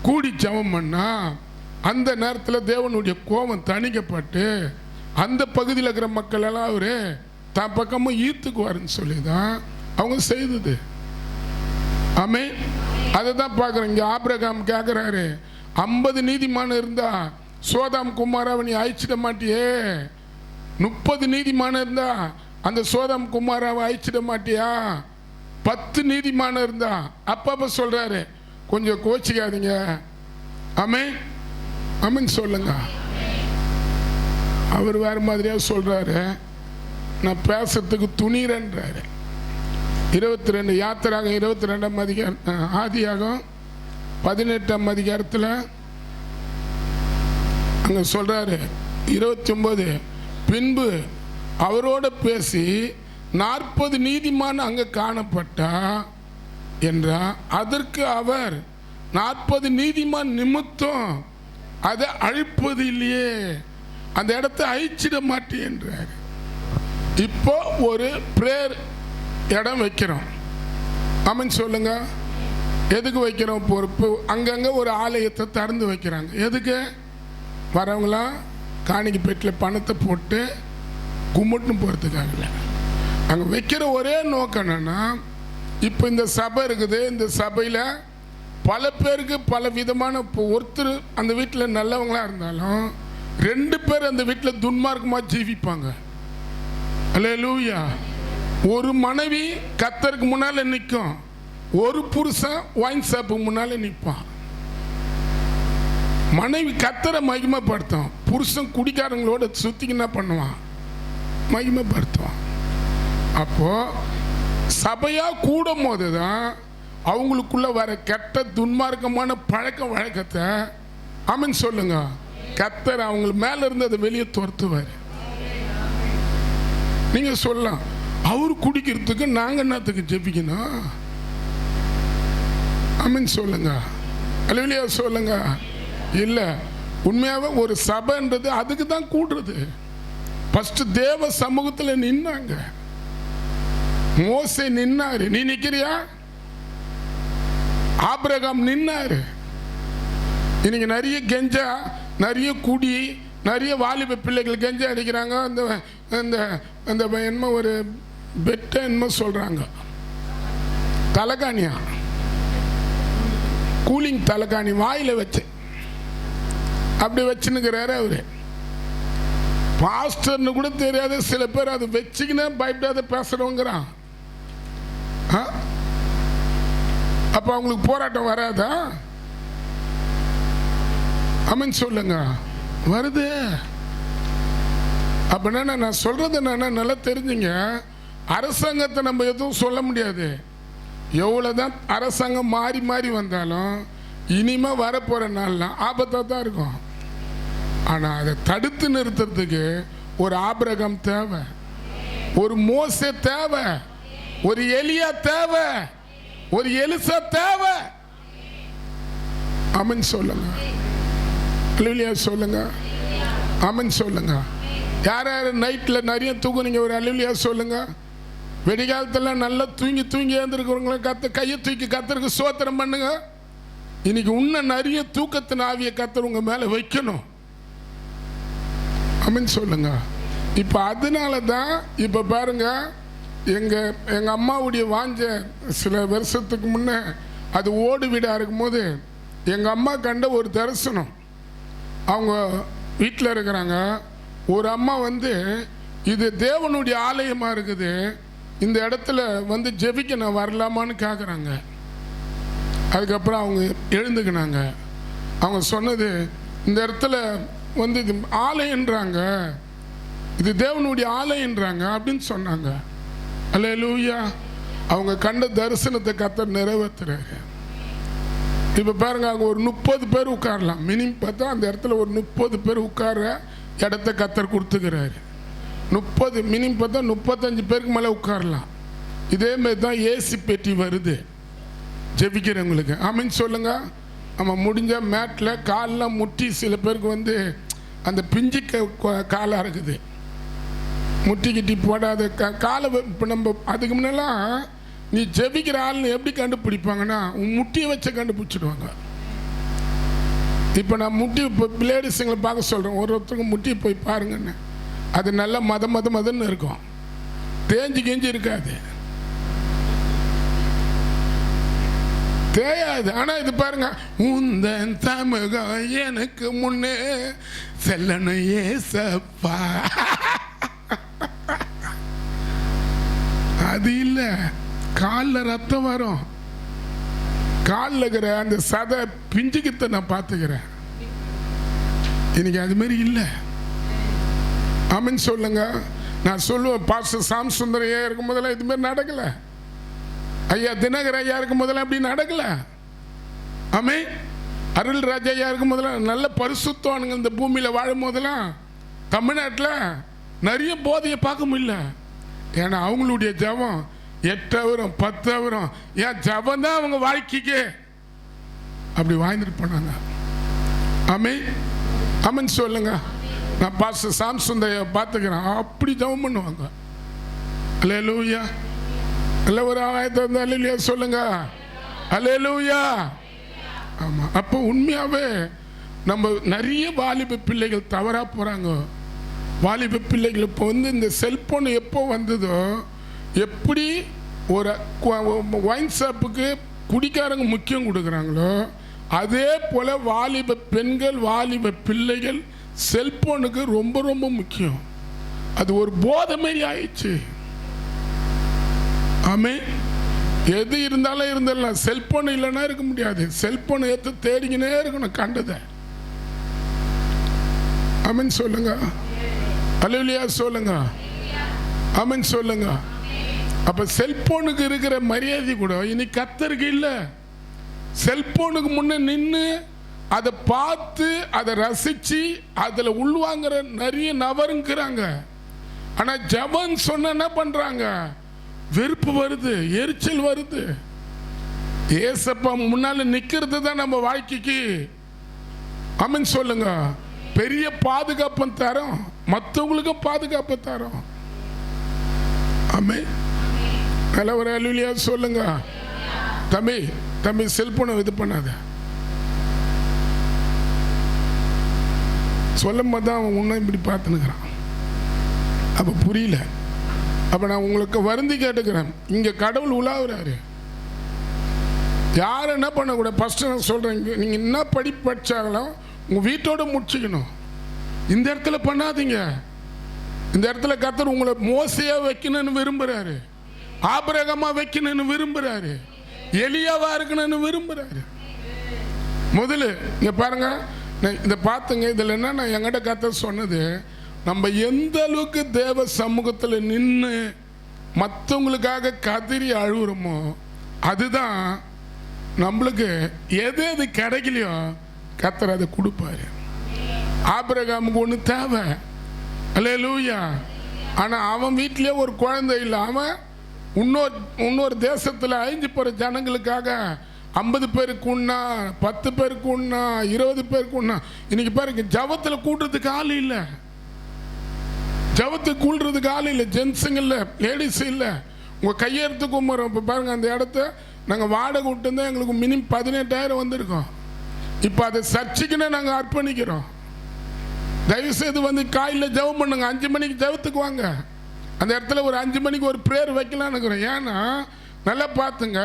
கூடி ஜெபம் பண்ணா அந்த நேரத்தில் தேவனுடைய கோபம் தணிக்கப்பட்டு அந்த பகுதியில் இருக்கிற மக்கள் எல்லாம் அவரு தான் பக்கமும் ஈர்த்துக்குவாருன்னு சொல்லி தான் அவங்க செய்தது. ஆமே. அதை தான் பார்க்குறோம். இங்கே ஆபிரகாம் கேட்குறாரு, 50 நீதிமான் இருந்தா சோதாம் குமாராவை நீ அழிச்சிட மாட்டியே, 30 நீதிமான் இருந்தா அந்த சோதாம் குமாராவை அழிச்சிட மாட்டியா, 10 நீதிமான இருந்தா. அப்பப்ப சொல்றாரு, கொஞ்சம் கோச்சிக்காதீங்க. ஆமே. ஆமீன் சொல்லுங்க. அவர் வேற மாதிரியா சொல்றாரு, நான் பேசுறதுக்கு துணிறன்றாரு. 22 யாத்திராகம் 22ஆம் அதிகாரம், ஆதியாகம் 18ஆம் அதிகாரத்தில் அங்க சொல்றாரு 29, பின்பு அவரோட பேசி 40 நீதிமான் அங்க காணப்பட்டா என்றா, அதற்கு அவர் 40 நீதிமான் நிமித்தம் அதை அழிப்பது இல்லையே, அந்த இடத்தை அழிச்சிட மாட்டேன் என்றார். இப்போ ஒரு பிரேயர் இடம் வைக்கிறோம். ஆமீன் சொல்லுங்க. எதுக்கு வைக்கிறோம்? பொறுப்பு அங்கங்க ஒரு ஆலயத்தை திறந்து வைக்கிறாங்க. எதுக்கு? வரவங்களாம் காணிக்கை பெட்டில் பணத்தை போட்டு கும்பிட்டுன்னு போகிறதுக்காக இல்லை. அங்கே வைக்கிற ஒரே நோக்கம் என்னன்னா, இப்போ இந்த சபை இருக்குது, இந்த சபையில் பல பேருக்கு பல விதமான, ஒருத்தர் அந்த வீட்டில் நல்லவங்களாக இருந்தாலும் 2 பேர் அந்த வீட்டில் துன்மார்க்கமாக ஜீவிப்பாங்க. அல்லேலூயா. ஒரு மனைவி கர்த்தருக்கு முன்னால் நிற்கும், ஒரு புருஷன் ஒயின் ஷாப்புக்கு முன்னால் நிற்பான். மனைவி கர்த்தரை மகிமைப்படுத்தும். புருஷன் குடிக்காரங்களோட சுத்திக்கு என்ன பண்ணுவான்? மகிமைப்படுத்துவான். அப்போ சபையா கூடும் போதுதான் அவங்களுக்குள்ள வர கெட்ட துன்மார்க்கமான பழக்க வழக்கத்தை ஆமென் சொல்லுங்க, கர்த்தர் அவங்க மேல இருந்து அதை வெளியே துரத்துவார். நீங்க சொல்லலாம், அவர் குடிக்கிறதுக்கு நாங்க என்னத்துக்கு ஜெபிக்கணும்? ஆமென் சொல்லுங்க, அல்லேலூயா சொல்லுங்க. இல்ல, உண்மையாவே ஒரு சபைன்றது அதுக்கு தான் கூடுறது. ஃபர்ஸ்ட் தேவ சமூகத்தில் நின்னாங்க. மோசே நின்னாரு, நீ நிக்கிறியா? ஆபிரகாம் நின்னாரு. இன்னைக்கு நிறைய கெஞ்சா, நிறைய குடி, நிறைய வாலிப பிள்ளைகள் கெஞ்சா அடிக்கிறாங்க. அந்த என்னமோ ஒரு பெட்ட என்னமோ சொல்றாங்க, தலைகாணியா, கூலிங் தலைகாணி வாயில வச்சு அப்படி வச்சுன்னுக்கிறாரு அவரு. பாஸ்டர்னு கூட தெரியாத சில பேர் அதை வச்சுக்கினே பயப்படாத பேசுறவங்கிறான். அப்ப அவங்களுக்கு போராட்டம் வராதா? ஆமென் சொல்லுங்க, வருது. அப்படின்னா நான் சொல்றது என்னன்னா, நல்லா தெரிஞ்சுங்க, அரசாங்கத்தை நம்ம எதுவும் சொல்ல முடியாது. எவ்வளவுதான் அரசாங்கம் மாறி மாறி வந்தாலும் இனிமே வரப்போற நாள்லாம் ஆபத்தா தான் இருக்கும். ஆனா அதை தடுத்து நிறுத்துறதுக்கு ஒரு ஆபிரகாம் தேவை, ஒரு மோசே தேவை, ஒரு எலியா தேவை, ஒரு எலிசா தேவை. ஆமென் சொல்லுங்க, அல்லேலூயா சொல்லுங்க, ஆமென் சொல்லுங்க. யார் யார் நைட்ல நிறைய தூங்குனீங்க ஒரு அல்லேலூயா சொல்லுங்க. வெடிகாலத்துல நல்லா தூங்கி தூங்கி எழுந்திருக்கிறவங்கள கத்த கையை தூக்கி கத்தருக்கு சோத்திரம் பண்ணுங்க. இன்னைக்கு இன்னும் நிறைய தூக்கத்தின் ஆவிய கத்தர் உங்க மேல வைக்கணும். ஆமென் சொல்லுங்க. இப்ப அதனால தான் இப்ப பாருங்க, எங்க அம்மாவுடைய வாஞ்ச சில வருஷத்துக்கு முன்ன அது ஓடு வீடா இருக்கும்போது எங்க அம்மா கண்ட ஒரு தரிசனம். அவங்க வீட்டில் இருக்கிறாங்க. ஒரு அம்மா வந்து, இது தேவனுடைய ஆலயமா இருக்குது, இந்த இடத்துல வந்து ஜெபிக்க நான் வரலாமான்னு கேட்குறாங்க. அதுக்கப்புறம் அவங்க எழுந்துக்கினாங்க. அவங்க சொன்னது, இந்த இடத்துல வந்து இது ஆலயன்றாங்க, இது தேவனுடைய ஆலயன்றாங்க அப்படின்னு சொன்னாங்க. அல்லேலூயா. அவங்க கண்ட தரிசனத்தை கர்த்தர் நிறைவேற்றுறாங்க. இப்போ பாருங்க, அங்கே ஒரு 30 பேர் உட்காரலாம். மினிமம் பார்த்தா அந்த இடத்துல ஒரு 30 பேர் உட்கார இடத்த கர்த்தர் கொடுத்துக்கிறாரு. 30 மினிமம் பார்த்தா 35 பேருக்கு மேலே உட்காரலாம். இதேமாரி தான் ஏசி பெட்டி வருது ஜெபிக்கிறவங்களுக்கு. ஆமென் சொல்லுங்க. நம்ம முடிஞ்ச மேட்டில் காலெலாம் முட்டி, சில பேருக்கு வந்து அந்த பிஞ்சு காலாக இருக்குது, முட்டி கிட்டி போடாத காலை. இப்போ நம்ம அதுக்கு முன்னெல்லாம் நீ ஜெபிக்கிற ஆள்னு எப்படி கண்டுபிடிப்பாங்கன்னா, உன் முட்டியை வச்சு கண்டுபிடிச்சிடுவாங்க. இப்போ நான் முட்டி, இப்போ லேடிஸுங்களை பார்க்க சொல்கிறேன், ஒருத்தருக்கு முட்டியை போய் பாருங்கன்னு, அது நல்லா மதன்னு இருக்கும், தேஞ்சு கெஞ்சி இருக்காது, தேயாது. ஆனால் இது பாருங்க, உந்தன் சமூகம் எனக்கு முன்னே செல்லணும் ஏசப்பா. அது இல்லை, காலில் ரத்தம் வரும், காலில் இருக்கிற அந்த சதை பிஞ்சுக்கிட்ட நான் பார்த்துக்கிறேன். இன்னைக்கு அது மாதிரி இல்லை. ஆமென் சொல்லுங்க. நான் சொல்லுவேன், பாஸ்டர் சாம் சுந்தர் ஐயா இருக்கும் போதெல்லாம் இது மாதிரி நடக்கல, ஐயா தினகர் ஐயா இருக்கும் போதெல்லாம் அப்படி நடக்கல. ஆமென். அருள் ராஜா ஐயா இருக்கும் போதெல்லாம் நல்ல பரிசுத்தவானுங்க இந்த பூமியில் வாழும் போதெல்லாம் தமிழ்நாட்டில் நிறைய போதையை பார்க்க முடியல. ஏன்னா அவங்களுடைய ஜபம் 8 ஹவரும் 10 ஹவரும், ஏன் ஜபம் தான் அவங்க வாழ்க்கைக்கு அப்படி வாழ்ந்துட்டு போனாங்க. ஆமென். ஆமென் சொல்லுங்க. நான் பாஸ்டர் சாம் சுந்தரையை பார்த்துக்கிறேன், அப்படி ஜபம் பண்ணுவாங்க. அல்லேலூயா. அல்ல ஒரு ஆயத்தை வந்து அல்லேலூயா சொல்லுங்க. அல்லேலூயா. ஆமா. அப்போ உண்மையாவே நம்ம நிறைய வாலிப பிள்ளைகள் தவறா போறாங்க. வாலிப பிள்ளைகள் இப்போ வந்து இந்த செல்போன் எப்போ வந்ததோ, எப்படி ஒரு ஒயின் ஷாப்புக்கு குடிக்காரங்க முக்கியம் கொடுக்குறாங்களோ, அதே போல வாலிப பெண்கள் வாலிப பிள்ளைகள் செல்போனுக்கு ரொம்ப ரொம்ப முக்கியம். அது ஒரு போதை மாதிரி ஆயிடுச்சு. ஆமே. எது இருந்தாலும் இருந்துடலாம், செல்போன் இல்லைன்னா இருக்க முடியாது. செல்போனை எடுத்து தேடிக்கினே இருக்கணும் கண்டதை. ஆமென் சொல்லுங்க. அல்லேலூயா சொல்லுங்க. ஆமென் சொல்லுங்க. அப்ப செல்போனுக்கு இருக்கிற மரியாதை கூட இனி கர்த்தருக்கு இல்லை. செல்போனுக்கு முன்ன நின்று அதை பார்த்து அதை ரசிச்சு அதில் உள்வாங்கிற நிறைய நபருங்கிறாங்க. ஆனால் ஜபம் சொன்ன என்ன பண்றாங்க? வெறுப்பு வருது, எரிச்சல் வருது. ஏசப்பா முன்னால நிக்கிறது தான் நம்ம வாழ்க்கைக்கு ஆமென் சொல்லுங்க பெரிய பாதுகாப்பு தரோம், மற்றவங்களுக்கும் பாதுகாப்பு தரோம். ஆமென். நல்ல ஒரு அல்லேலூயா சொல்லுங்க. தம்பி தம்பி செல்போனை இது பண்ணாத. சொல்லும் போது தான் அவன் உன்னை இப்படி பார்த்துனுக்கிறான். அப்போ புரியல. அப்போ நான் உங்களுக்கு வருந்தி கேட்டுக்கிறேன். இங்கே கடவுள் உலாவுறாரு. யாரும் என்ன பண்ணக்கூடாது? ஃபஸ்ட்டு நான் சொல்கிறேன், நீங்கள் என்ன படிச்சாலும் உங்கள் வீட்டோடு முடிச்சுக்கணும். இந்த இடத்துல பண்ணாதீங்க. இந்த இடத்துல கர்த்தர் உங்களை மோசையாக வைக்கணும்னு விரும்புகிறாரு, ஆபிரகாமா வைக்கணும்னு விரும்புகிறாரு, எலியாவா இருக்கணும்னு விரும்புகிறாரு. முதல்ல இங்கே பாருங்க, இதை பார்த்துங்க. இதில் என்ன நான் என்கிட்ட கர்த்தர் சொன்னது, நம்ம எந்த அளவுக்கு தேவ சமூகத்தில் நின்று மற்றவங்களுக்காக கதறி அழுகுறோமோ அதுதான் நம்மளுக்கு எது எது கிடைக்கலையோ கர்த்தர் அதை கொடுப்பாரு. ஆபிரகாமுக்கு ஒன்று தேவை, அல்லேலூயா. ஆனால் அவன் வீட்டிலே ஒரு குழந்தை இல்லை. அவன் இன்னொரு தேசத்தில் அழிஞ்சு போகிற ஜனங்களுக்காக 50 பேருக்கு உண்ணா, 10 பேருக்கு உண்ணா, 20 பேருக்கு உண்ணா. இன்னைக்கு பாருங்க, ஜபத்தில் கூட்டுறதுக்கு ஆள் இல்லை, ஜபத்துக்கு கூடுறதுக்கு ஆள் இல்லை, ஜென்ஸுங்க இல்லை, லேடிஸ் இல்லை. உங்கள் கையெழுத்து கும்பிட்றோம். இப்போ பாருங்கள், அந்த இடத்த நாங்கள் வாடகை விட்டுருந்தா எங்களுக்கு மினிமம் 18,000 வந்திருக்கோம். இப்போ அதை சர்ச்சைக்குன்னு நாங்கள் அர்ப்பணிக்கிறோம். தயவுசெய்து வந்து காலையில் ஜெபம் பண்ணுங்க. 5 மணிக்கு ஜெபத்துக்கு வாங்க. அந்த இடத்துல ஒரு 5 மணிக்கு ஒரு ப்ரேயர் வைக்கலான்னு இருக்கிறோம். ஏன்னா நல்லா பார்த்துங்க,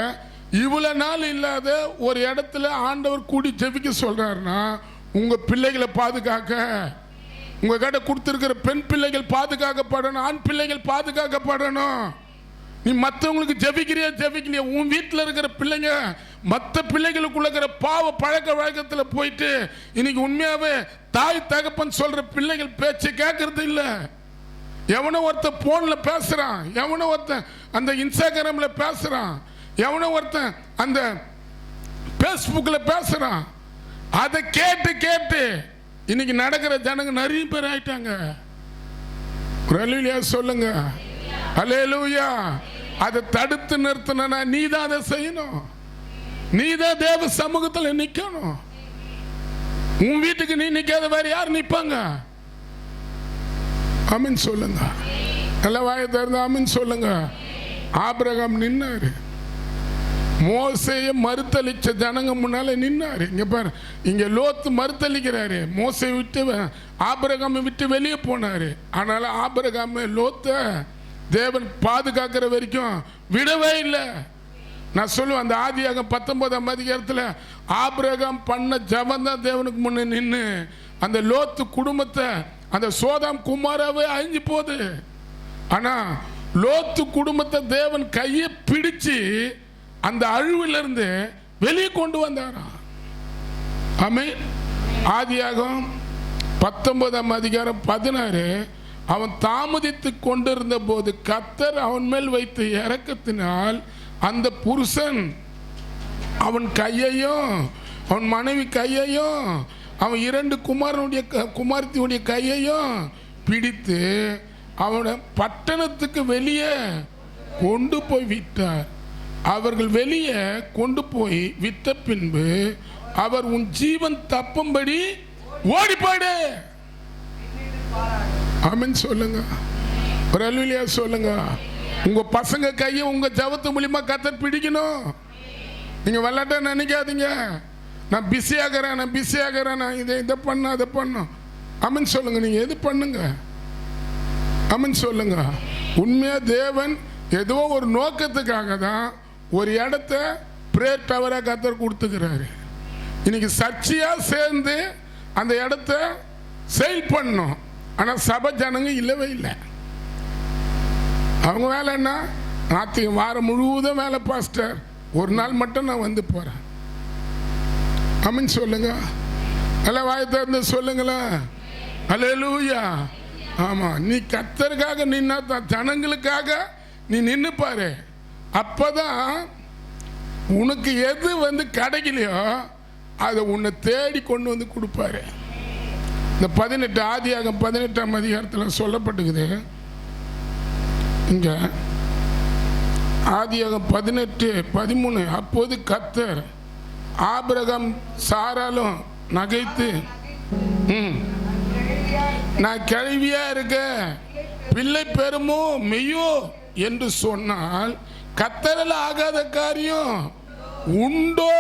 இவ்வளோ நாள் இல்லாத ஒரு இடத்துல ஆண்டவர் கூடி ஜெபிக்க சொல்கிறாருன்னா உங்கள் பிள்ளைகளை பாதுகாக்க, உங்கள் கிட்ட கொடுத்துருக்கிற பெண் பிள்ளைகள் பாதுகாக்கப்படணும், ஆண் பிள்ளைகள் பாதுகாக்கப்படணும். நீ மற்றவங்களுக்கு ஜெபிக்கிறியா ஜெபிக்கலையா, உன் வீட்டில் இருக்கிற பிள்ளைங்க மற்ற பிள்ளைகளுக்குள்ள இருக்கிற பாவ பழக்க வழக்கத்தில் போயிட்டு இன்னைக்கு உண்மையாகவே தாய் தகப்பன் சொல்கிற பிள்ளைகள் பேச்சு கேட்கறது இல்லை. எவனோ ஒருத்தன் ஃபோனில் பேசுகிறான், எவனோ ஒருத்தன் அந்த இன்ஸ்டாகிராமில் பேசுகிறான், எவனோ ஒருத்தன் அந்த ஃபேஸ்புக்கில் பேசுகிறான். அதை கேட்டு கேட்டு இன்னைக்கு நடக்கிற ஜனங்க நிறைய பேர் ஆயிட்டாங்க. அல்லேலூயா சொல்லுங்க. அல்லேலூயா. அதை தடுத்து நிறுத்தணும்னா நீ தான் அதை செய்யணும். நீ தான் தேவ சமூகத்தில் நிற்கணும். உன் வீட்டுக்கு நீ நிற்காத வேற யார் நிற்பாங்க? ஆமென் சொல்லுங்க. நல்ல வாயை திறந்து ஆமென் சொல்லுங்க. ஆபிரகாம் நின்னாரு, மோசையை மறுத்தளிச்ச ஜனங்க முன்னால நின்னாரு. இங்க பாரு, இங்க லோத்து மறுத்தளிக்கிறாரு, மோசை விட்டு ஆபிரகாமை விட்டு வெளியே போனாரு. ஆனாலும் ஆபிரகாம் லோத்த தேவன் பாதுகாக்கிற வரைக்கும் விடவே இல்லை. நான் சொல்லுவேன், அந்த ஆதியாகமம் 19ஆம் அதிகாரத்தில் ஆபிரகாம் பண்ண ஜபம் தான் தேவனுக்கு முன்னே நின்று அந்த லோத்து குடும்பத்தை, அந்த சோதாம் குமாராவே அழிஞ்சு போகுது. ஆனா லோத்து குடும்பத்தை தேவன் கையை பிடிச்சு அந்த அழிவிலிருந்து வெளியே கொண்டு வந்தாராம். ஆமென். ஆதியாகமம் 19ஆம் அதிகாரம் 16. அவன் தாமதித்து கொண்டிருந்த போது கர்த்தர் அவன் மேல் வைத்த இரக்கத்தினால் அந்த புருஷன் அவன் கையையும் அவன் மனைவி கையையும் அவன் 2 குமாரத்தியுடைய கையையும் பிடித்து அவனை பட்டணத்துக்கு வெளியே கொண்டு போய் விட்டார். அவர்கள் வெளியே கொண்டு போய் விட்ட பின்பு அவர் உன் ஜீவன் தப்பும்படி ஓடி போயிடு. ஆமென் சொல்லுங்க. ஒரு அல்லேலூயா சொல்லுங்க. உங்க பசங்க கையை உங்க ஜபத்து மூலியமா கர்த்தர் பிடிக்கணும். நீங்க விளையாட்ட நினைக்காதீங்க, நான் பிஸியாகிறேன், நான் இதை பண்ண அதை பண்ணும். ஆமென் சொல்லுங்க. நீங்க எது பண்ணுங்க. ஆமென் சொல்லுங்க. உண்மையா தேவன் ஏதோ ஒரு நோக்கத்துக்காக தான் ஒரு இடத்த பிரேயர் டவரா கர்த்தர் கொடுத்துக்கிறாரு. இன்னைக்கு சர்ச்சையா சேர்ந்து அந்த இடத்த செயல் பண்ணணும். ஆனா சபை ஜனங்க இல்லவே இல்லை. அவங்க வேலை என்ன? வாரம் முழுவதும் வேலை பாஸ்டர், ஒரு நாள் மட்டும் நான் வந்து போறேன். ஆமென் சொல்லுங்க. நல்லா வாயை திறந்து சொல்லுங்களேன். அல்லேலூயா. ஆமா, நீ கர்த்தருக்காக நின்னா தான், ஜனங்களுக்காக நீ நின்னு பாரு. அப்பதான் உனக்கு எது கிடைக்கலையோ அதை உன்னை தேடி கொண்டு வந்து கொடுப்பாரு. இந்த 18 ஆதியாகமம் 18ஆம் அதிகாரத்தில் சொல்லப்பட்டுக்குது. இங்க ஆதியாகமம் 18:13, அப்போது கர்த்தர் ஆபிரகாம் சாராலும் நகைத்து, நான் கிழவியா இருக்க பிள்ளை பெறுமோ மெய்யோ என்று சொன்னால் கர்த்தரால் ஆகாத காரியம் உண்டோ?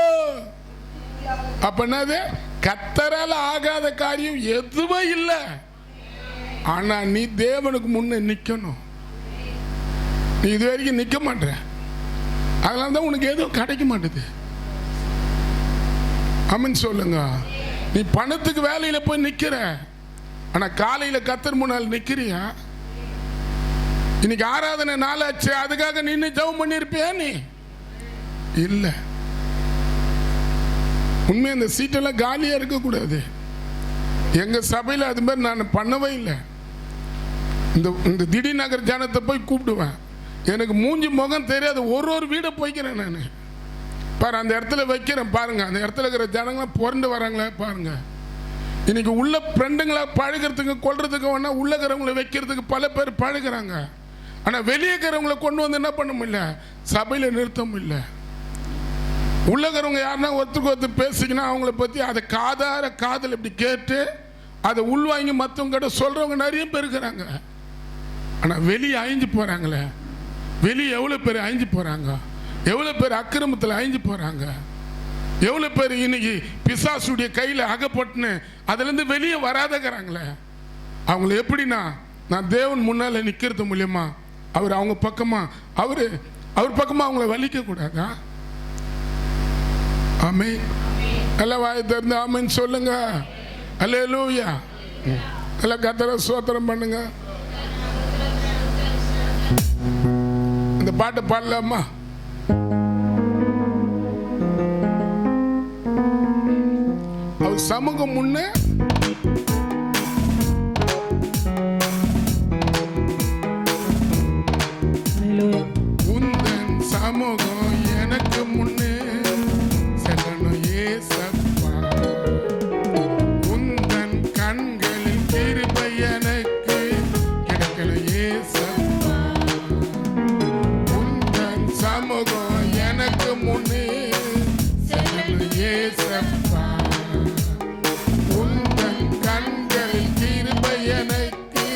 அப்ப என்னது? கர்த்தரால் ஆகாத காரியம் எதுவும் இல்லை. ஆனா நீ தேவனுக்கு முன்ன நிக்கணும். நீ இது வரைக்கும் நிக்க மாட்ட, அதனால தான் உனக்கு எதுவும் கிடைக்க மாட்டேது. ஆமென் சொல்லுங்க. நீ பணத்துக்கு வேலையில போய் நிக்கிற, ஆனா காலையில கர்த்தர் முன்னால் நிக்கிறியா? இன்னைக்கு ஆராதனை நாளாச்சு, அதுக்காக நின்று ஜெபம் பண்ணிருப்பியா? நீ இல்ல. உண்மை, இந்த சீட்டெல்லாம் காலியா இருக்கக்கூடாது. எங்க சபையில் அது மாதிரி நான் பண்ணவே இல்லை. இந்த திடீர் நகர் ஜனத்தை போய் கூப்பிடுவேன், எனக்கு மூஞ்சி முகம் தெரியாது, ஒரு வீடை போய்க்கிறேன் நான். பாரு, அந்த இடத்துல வைக்கிறேன் பாருங்க, அந்த இடத்துல இருக்கிற ஜனங்களாம் புரண்டு வராங்களே பாருங்க. இன்னைக்கு உள்ள ஃப்ரெண்டுங்களா பழகிறதுக்கு கொள்றதுக்கு வேணா உள்ள இருக்கிறவங்களை வைக்கிறதுக்கு பல பேர் பழகிறாங்க. ஆனா வெளியே இருக்கிறவங்களை கொண்டு வந்து என்ன பண்ண முடியல, சபையில நிறுத்த முடியல. உள்ள இருக்கிறவங்க யாருன்னா ஒருத்தருக்கு ஒருத்தர் பேசிக்கினா அவங்கள பத்தி அதை காதல் இப்படி கேட்டு அதை உள்வாங்கி மற்றவங்க கிட்ட சொல்றவங்க நிறைய பேர் இருக்கிறாங்க. ஆனா வெளியே அழிஞ்சு போறாங்களே, வெளியே எவ்வளவு பேர் அழிஞ்சு போறாங்க, எவ்வளவு பேர் அக்கிரமத்தில் அழிஞ்சு போறாங்க, எவ்வளவு பேர் இன்னைக்கு பிசாசுடைய கையில அகப்பட்டுன்னு அதுல இருந்து வெளியே வராதங்கிறாங்களே. அவங்கள எப்படின்னா, நான் தேவன் முன்னால நிக்கிறது மூலியமா அவங்க பக்கமா அவர் பக்கமா அவங்கள வலிக்க கூடாதா? ஆமென். எல்லாம் வாயை திறந்து ஆமென் சொல்லுங்க. அல்லேலூயா. எல்லாம் கர்த்தரை ஸ்தோத்திரம் பண்ணுங்க. இந்த பாட்டை பாடலாமா? அவர் சமூகம் முன்ன உந்தன் சமூகம் எனக்கு முன்னே செல்லணும் ஏசப்பா. உந்தன் கண்களில் கிருபை எனக்கு கிடைக்கணும் ஏசப்பா. உந்தன் சமூகம் எனக்கு முன்னே செல்லணும் ஏசப்பா. உந்தன் கண்களில் கிருபை எனக்கு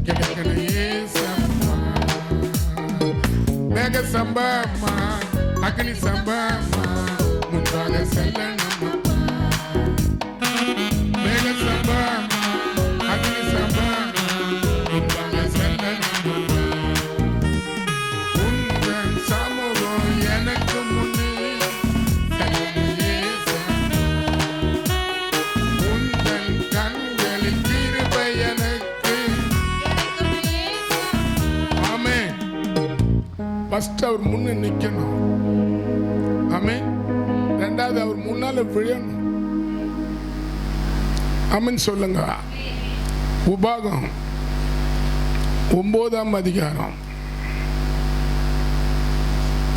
கிடைக்கணும் ஏசப்பா. மேக சம்பமா அக்னி சம்பமா முன்பாக செல்லணும். மேக சம்பமா அக்னி சம்பமா முன்பாக செல்லணும். உந்தன் சமூகம் எனக்கு முன்னே செல்லணும் ஏசப்பா. உந்தன் கண்களில் கிருபை எனக்கு. ஆமென். ஃபர்ஸ்ட் அவர் முன்ன நிக்கணும். ஆமென். ரெண்டாவது அவர் முன்னால விழணும். ஆமென் சொல்லுங்க. உபாகம் 9ஆம் அதிகாரம்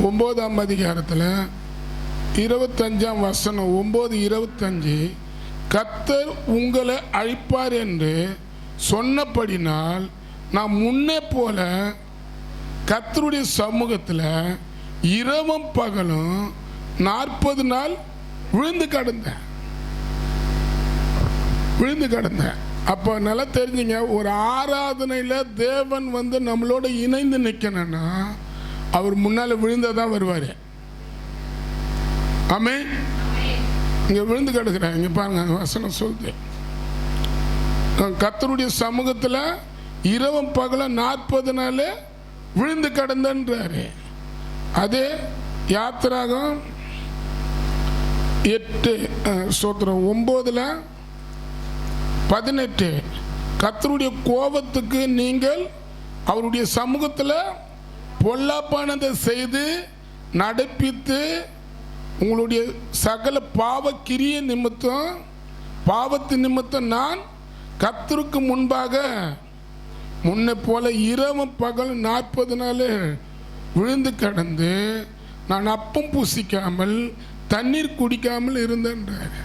9ஆம் அதிகாரத்தில் 25ஆம் வசனம் 9:25, கர்த்தர் உங்களை அழிப்பார் என்று சொன்னபடினால் நான் முன்னே போல கர்த்தருடைய சமூகத்தில் இரவும் பகலும் 40 நாள் விழுந்து கிடந்தேன். அப்போ நல்லா தெரிஞ்சுங்க, ஒரு ஆராதனையில் தேவன் நம்மளோட இணைந்து நிற்கணும்னா அவர் முன்னால் விழுந்ததான் வருவார். ஆமென். இங்கே விழுந்து கிடக்குறேன். இங்கே பாருங்க, வசனம் சொல்லுது, கர்த்தருடைய சமூகத்தில் இரவும் பகலும் 40 நாள் விழுந்து கிடந்தன்றாரு. அதே யாத்திராகம் 9:18, கர்த்தருடைய கோபத்துக்கு நீங்கள் அவருடைய சமூகத்தில் பொல்லாப்பானதை செய்து நடப்பித்து உங்களுடைய சகல பாவ கிரிய நிமித்தம் பாவத்து நிமித்தம் நான் கர்த்தருக்கு முன்பாக முன்ன போல இரவும் பகல் 40 நாள் விழுந்து கிடந்து நான் அப்பம் புசிக்காமல் தண்ணீர் குடிக்காமல் இருந்தேன்றார்.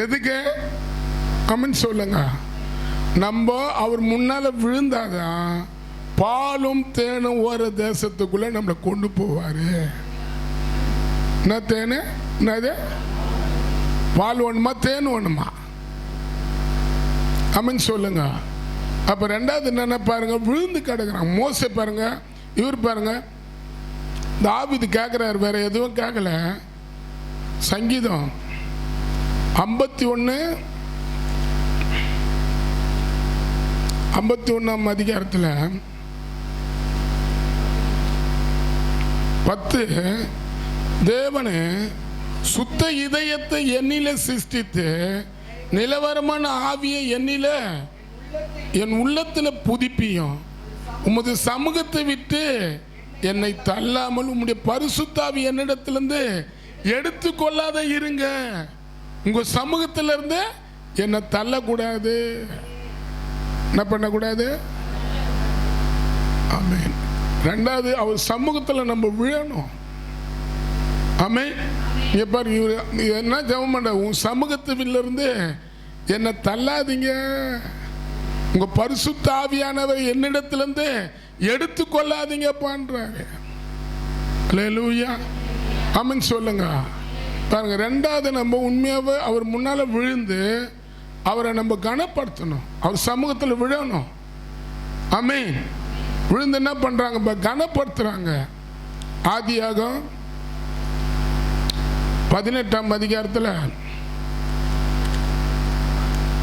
எதுக்கு கமெண்ட் சொல்லுங்க. நம்ம அவர் முன்னால விழுந்தாதான் பாலும் தேனும் ஓர தேசத்துக்குள்ள நம்மளை கொண்டு போவாரு. என்ன தேனு? என்னது? பால் வேணுமா தேன் வேணுமா? கமெண்ட் சொல்லுங்க. அப்ப ரெண்டாவது என்னென்ன பாருங்க, விழுந்து கிடக்குறாங்க. மோசே பாருங்க, இவர் பாருங்க, தாவீது கேட்கிறார், வேற எதுவும் கேட்கல. சங்கீதம் 51 அதிகாரத்தில் 10, தேவனே சுத்த இதயத்தை என்னில சிருஷ்டித்து நிலவரமான ஆவியை என்னில என் உள்ளத்தில் புதுப்பியும். உமது சமூகத்தை விட்டு என்னை தள்ளாமல் உம்முடைய பரிசுத்தாவி என்னிடத்திலிருந்து எடுத்து கொள்ளாத இருங்க. உங்க சமூகத்திலிருந்து என்னை தள்ளக்கூடாது. என்ன பண்ணக்கூடாது? ஆமென். ரெண்டாவது, அவர் சமூகத்தில் நம்ம விழணும். ஆமென். இங்க பாரு, என்ன ஜெபம் பண்ண, உன் சமூகத்திலிருந்து என்னை தள்ளாதீங்க. உங்க பரிசுத்த ஆவியானவர் என்னிடத்திலிருந்து எடுத்து கொள்ளாதீங்க பண்றாரு. அல்லேலூயா. ஆமென் சொல்லுங்க. பாருங்க, ரெண்டாவது நம்ம உண்மையாவே அவர் முன்னால விழுந்து அவரை நம்ம கனப்படுத்தணும். அவர் சமூகத்தில் விழணும். ஆமென். விழுந்து என்ன பண்றாங்க? கனப்படுத்துறாங்க. ஆதியாகமம் 18 அதிகாரத்தில்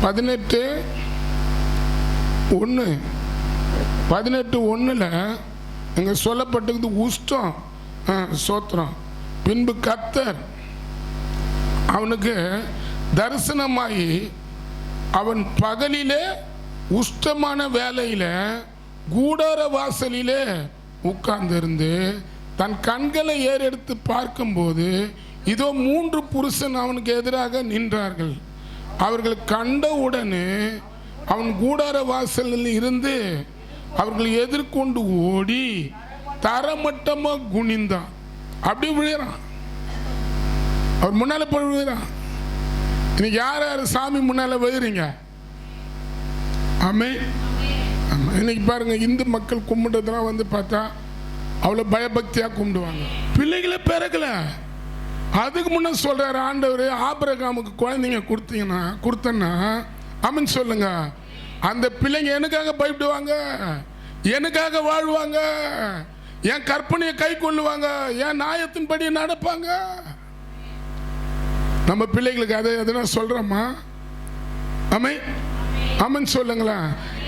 18:1 இங்க சொல்லப்பட்டது உஷ்டம் சோத்திரம். பின்பு கர்த்தர் அவனுக்கு தரிசனமாகி அவன் பகலிலே உஷ்டமான வேலையில கூடார வாசலிலே உட்கார்ந்திருந்து தன் கண்களை ஏறெடுத்து பார்க்கும்போது இதோ 3 புருஷன் அவனுக்கு எதிராக நின்றார்கள். அவர்கள் கண்டவுடனே அவன் கூடார வாசலில் இருந்து அவர்கள் எதிர்கொண்டு ஓடி தரமட்டமா குனிந்தான். அப்படி விழுறான். அவர் முன்னால போய் விழுறான். இன்னைக்கு யார் யார் சாமி முன்னால விழுறீங்க? ஆமென். இன்னைக்கு பாருங்க, இந்து மக்கள் கும்பிடுறதுலாம் வந்து பார்த்தா அவ்வளோ பயபக்தியா கும்பிடுவாங்க. பிள்ளைகளை பிறக்கல. அதுக்கு முன்ன சொல்றாரு ஆண்டவர், ஆபிரகாமுக்கு குழந்தைங்க கொடுத்தேன்னா ஆமென் சொல்லுங்க, அந்த பிள்ளைங்க எனக்காக பயப்படுவாங்க, எனக்காக வாழ்வாங்க, என் கற்பனையை கை கொள்ளுவாங்க, என் நியாயத்தின்படி நடப்பாங்க. நம்ம பிள்ளைகளுக்கு அதை எதுனா சொல்றோமா? ஆமென். ஆமென் சொல்லுங்களா.